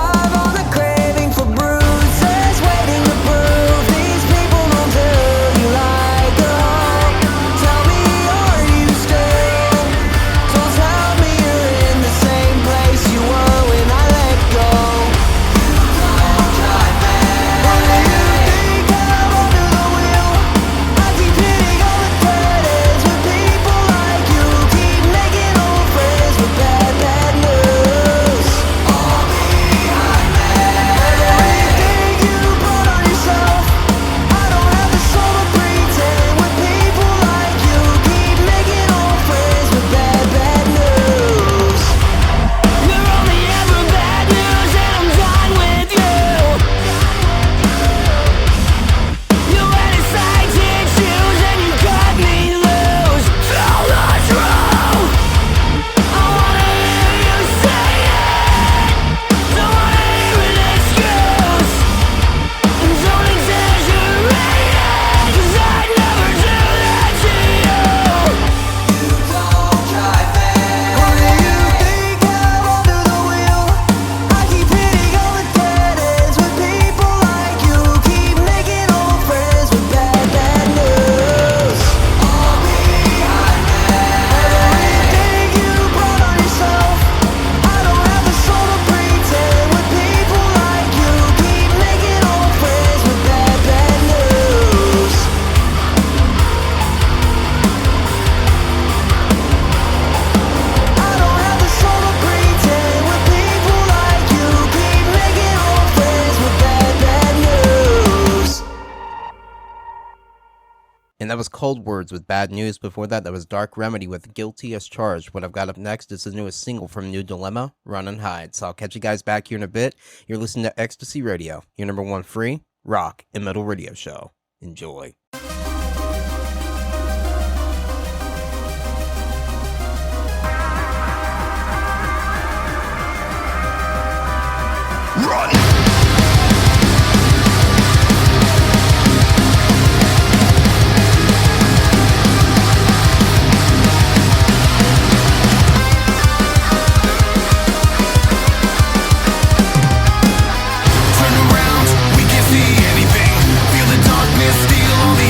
survive on the craving for bruises, waiting to prove these people don't do you like a home. Tell me, are you still? Don't tell me you're in the same place you were when I let go. Don't drive me. What do you think I'm under the wheel? I keep hitting all the dead ends with people like you. Keep making old friends with bad, bad news. All behind me. Everything you brought on yourself. I don't have the soul to pretend with people like you. Keep making old friends with bad, bad news. You're only ever bad news and I'm done with you. You went inside your shoes and you cut me loose. Tell the truth. I wanna hear you say it. Don't wanna hear an excuse. And don't exaggerate it, 'cause I'd never do that to you. You don't drive me. What do you think I'm under the wheel? I keep hitting all the dead ends with people like you. Keep making old friends with bad, bad news. All behind me. Everything you brought on yourself. I don't have the soul to pretend with people like you. Keep making old friends with bad, bad news. I don't have the soul to pretend with people like you. Keep making old friends with bad, bad news. And that was Cold Words with Bad News. Before that, that was Dark Remedy with Guilty as Charged. What I've got up next is the newest single from New Dilemma, Run and Hide. So I'll catch you guys back here in a bit. You're listening to Ecstasy Radio, your number one free rock and metal radio show. Enjoy. Run! Turn around, we can't see anything. Feel the darkness steal all the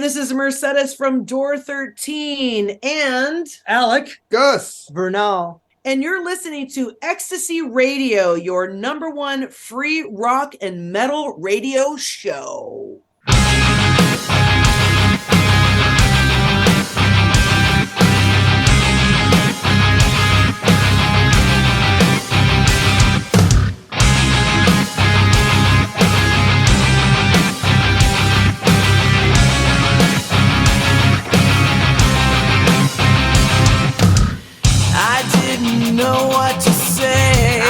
this is Mercedes from Door 13 and Alec. Gus. Bernal. And you're listening to Ecstasy Radio, your #1 free rock and metal radio show. I didn't know what to say.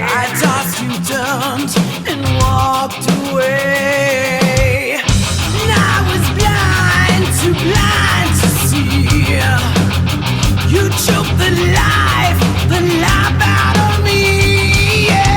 I tossed you, dumped, and walked away. And I was blind, too blind to see. You choked the life out of me. Yeah.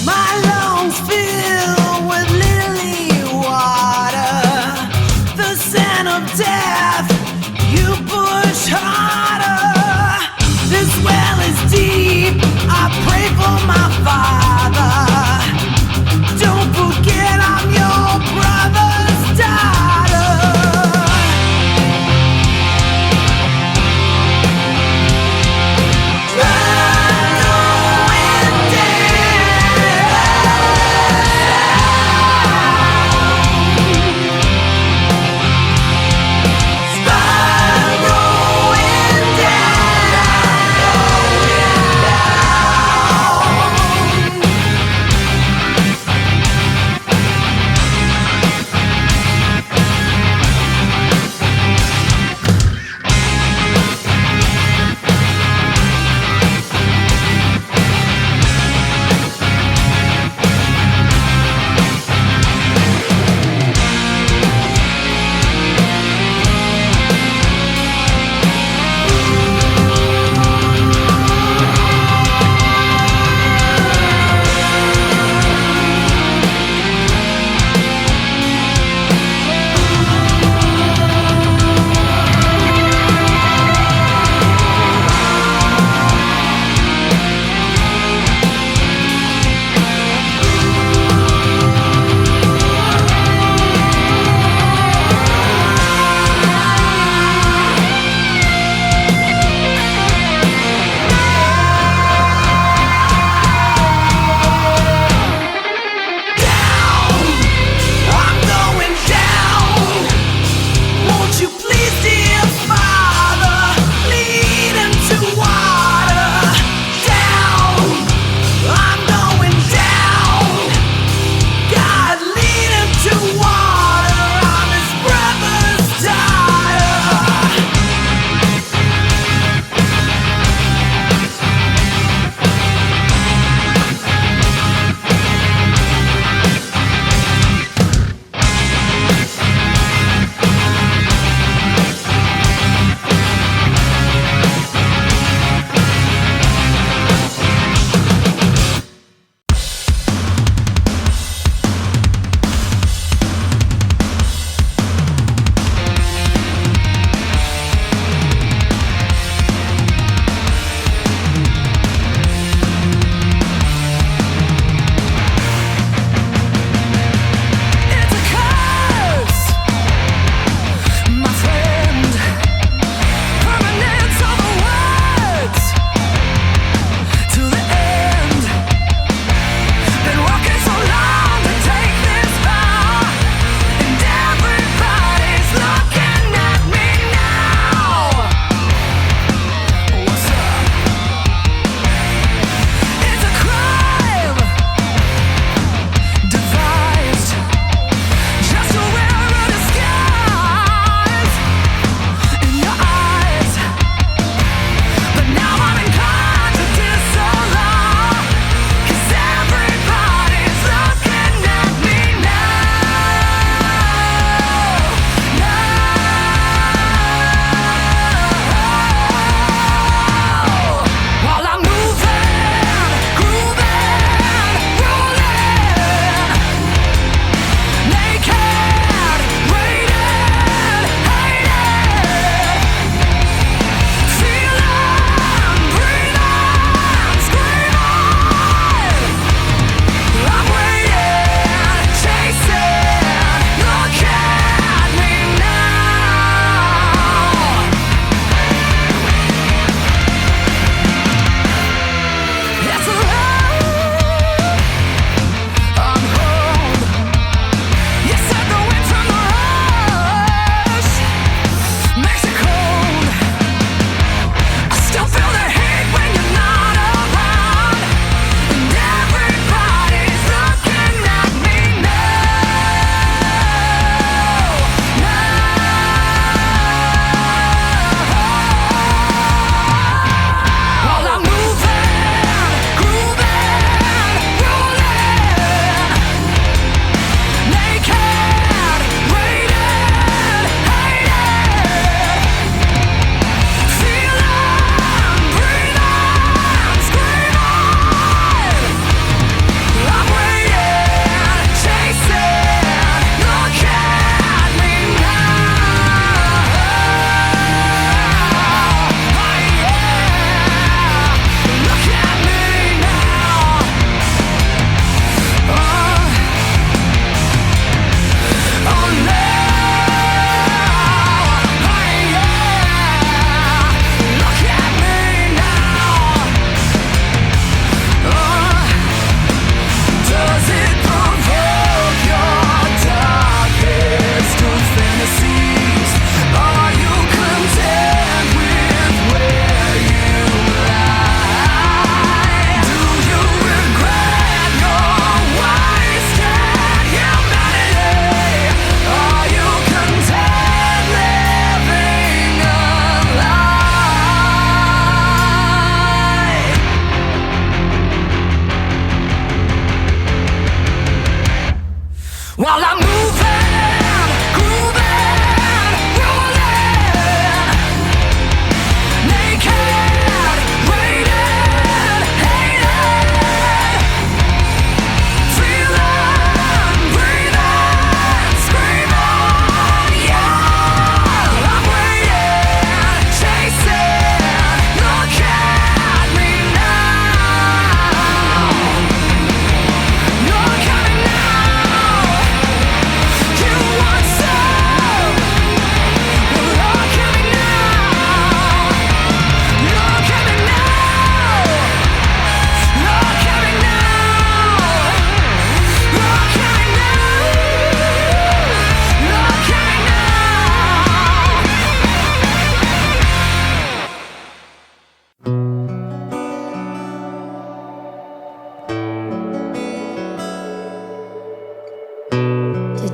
My lungs fill with lily water, the scent of death. You push harder. This well is deep. I pray for my father. Don't forget I'm your brother's daughter.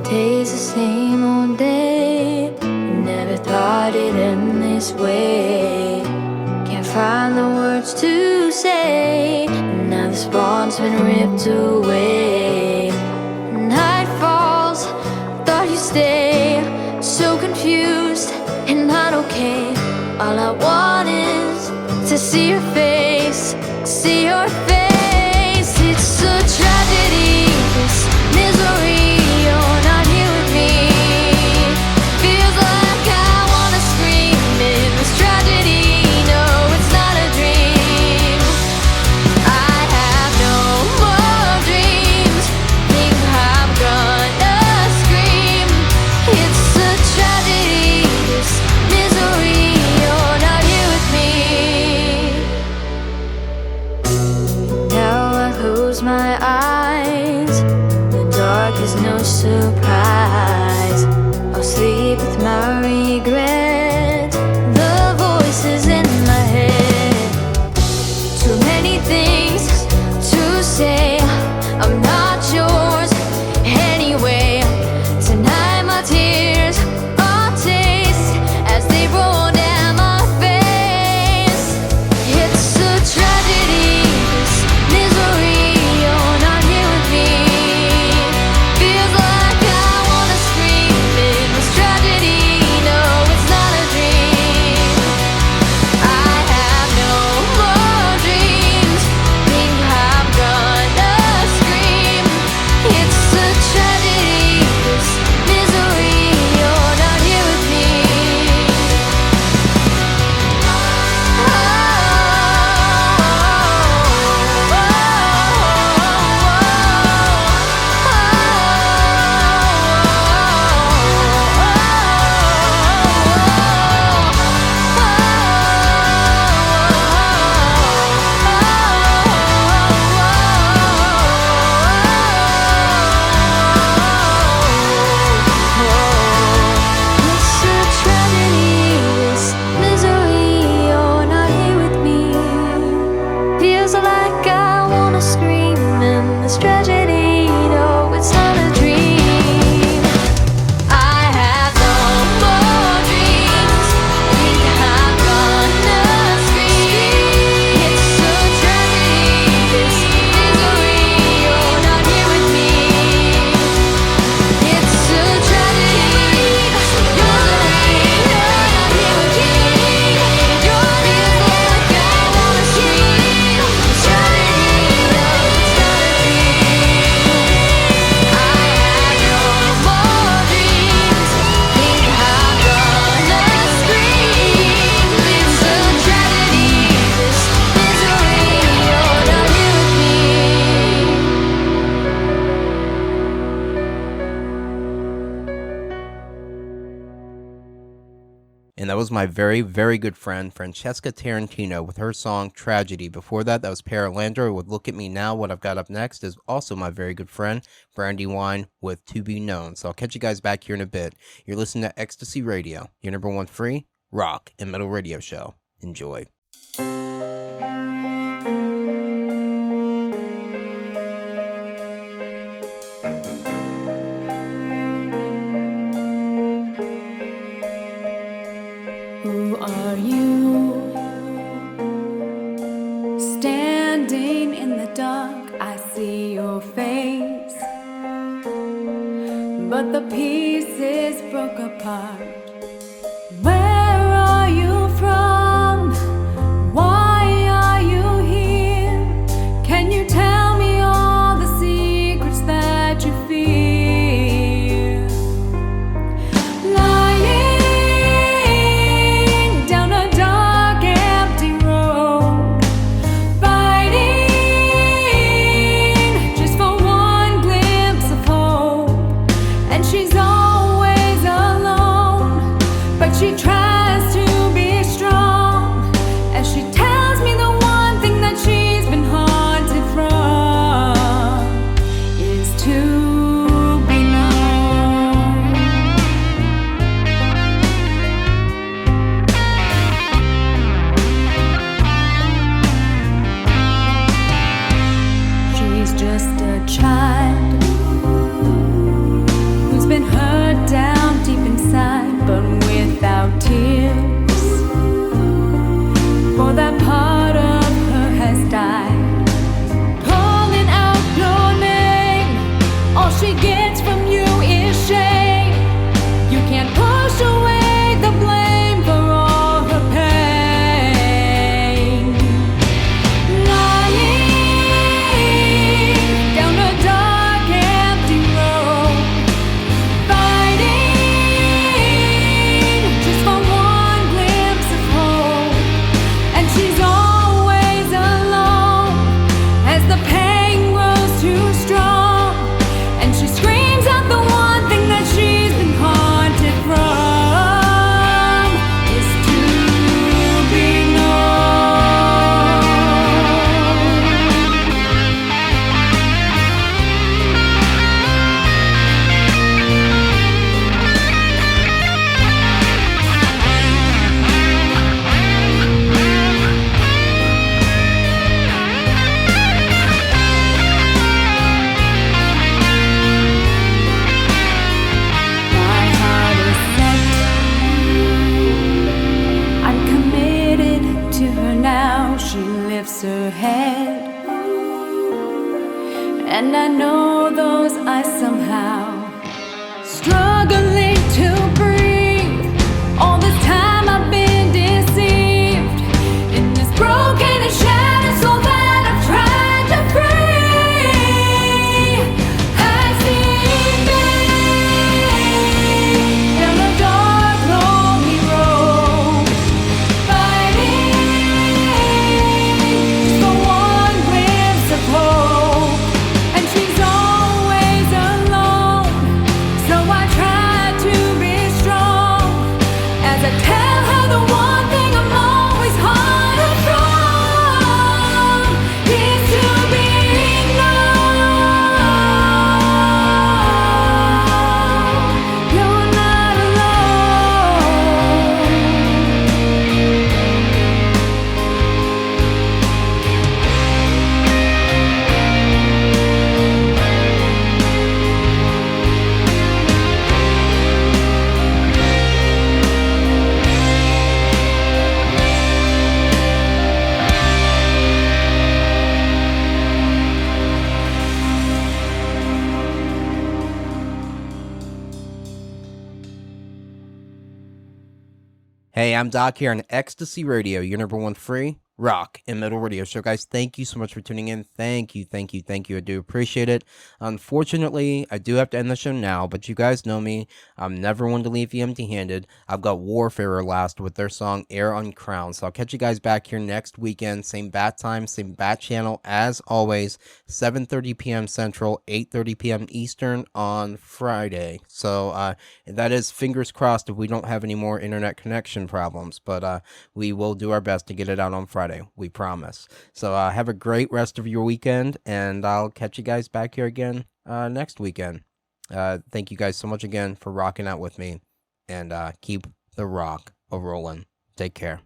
Day's the same old day. Never thought it'd end this way. Can't find the words to say. Now the spawn's been ripped away. Night falls, thought you'd stay. So confused and not okay. All I want is to see your face, see your face. It's a tragedy, this misery. You're not here with me. Feels like I wanna scream in this tragedy. No, it's not a dream. I have no more dreams. Think I'm gonna scream. It's a tragedy, this misery. You're not here with me. Now I close my eyes. The dark is no surprise. I'll sleep with my regret. The voices in my head. Too many things to say. I'm not yours anyway. Tonight my tears I'll taste as they roll down my face. It's a tragedy, this misery. You're not here with me. Feels like I wanna scream in this tragedy. No, it's not a dream. I have no more dreams. Think I'm gonna scream. It's a tragedy, this misery. You're not here with me. It's a tragedy, this misery. You're not here with me. Feels like I wanna scream in this tragedy. No, it's not a dream. I have no more dreams. Think I'm gonna scream. It's a tragedy, this misery. You're not here with me. It's a tragedy, this misery. You're not here with me. You're feels like I wanna scream. It's tragedy, no, it's not a dream. I have no more dreams. Think I'm gonna scream. It's a tragedy, this misery. You're not here with me. And that was my very, very good friend, Francesca Tarantino, with her song Tragedy. Before that, that was Paralandra with Look at Me Now. What I've got up next is also my very good friend, Brandywine, with To Be Known. So I'll catch you guys back here in a bit. You're listening to Ecstasy Radio, your number one free rock and metal radio show. Enjoy. Who are you? Standing in the dark, I see your face, but the pieces broke apart. Where are you from? Why are you here? Can you tell me all the secrets that you fear? Lying down a dark, empty road, fighting just for one glimpse of hope, and she's always alone. and I know those eyes somehow. Struggling to breathe. All this time I've been deceived in this broken and shattered soul that I've tried to free. I see me down a dark, lonely road, fighting just for one glimpse of hope. And she's always alone, so I try to be strong as I tell her the one thing I'm always hiding from is to be known. You're not alone. Hey, I'm Doc here on Ecstasy Radio, your number one free rock and metal radio show. Guys, thank you so much for tuning in. Thank you. I do appreciate it. Unfortunately, I do have to end the show now, but you guys know me. I'm never one to leave you empty-handed. I've got Warfarer last with their song Air Uncrowned. So I'll catch you guys back here next weekend. Same bat time, same bat channel as always. 7:30 p.m. Central, 8:30 p.m. Eastern on Friday. So that is fingers crossed if we don't have any more internet connection problems. But we will do our best to get it out on Friday. We promise. So have a great rest of your weekend, and I'll catch you guys back here again next weekend. Thank you guys so much again for rocking out with me, and keep the rock a rolling. Take care.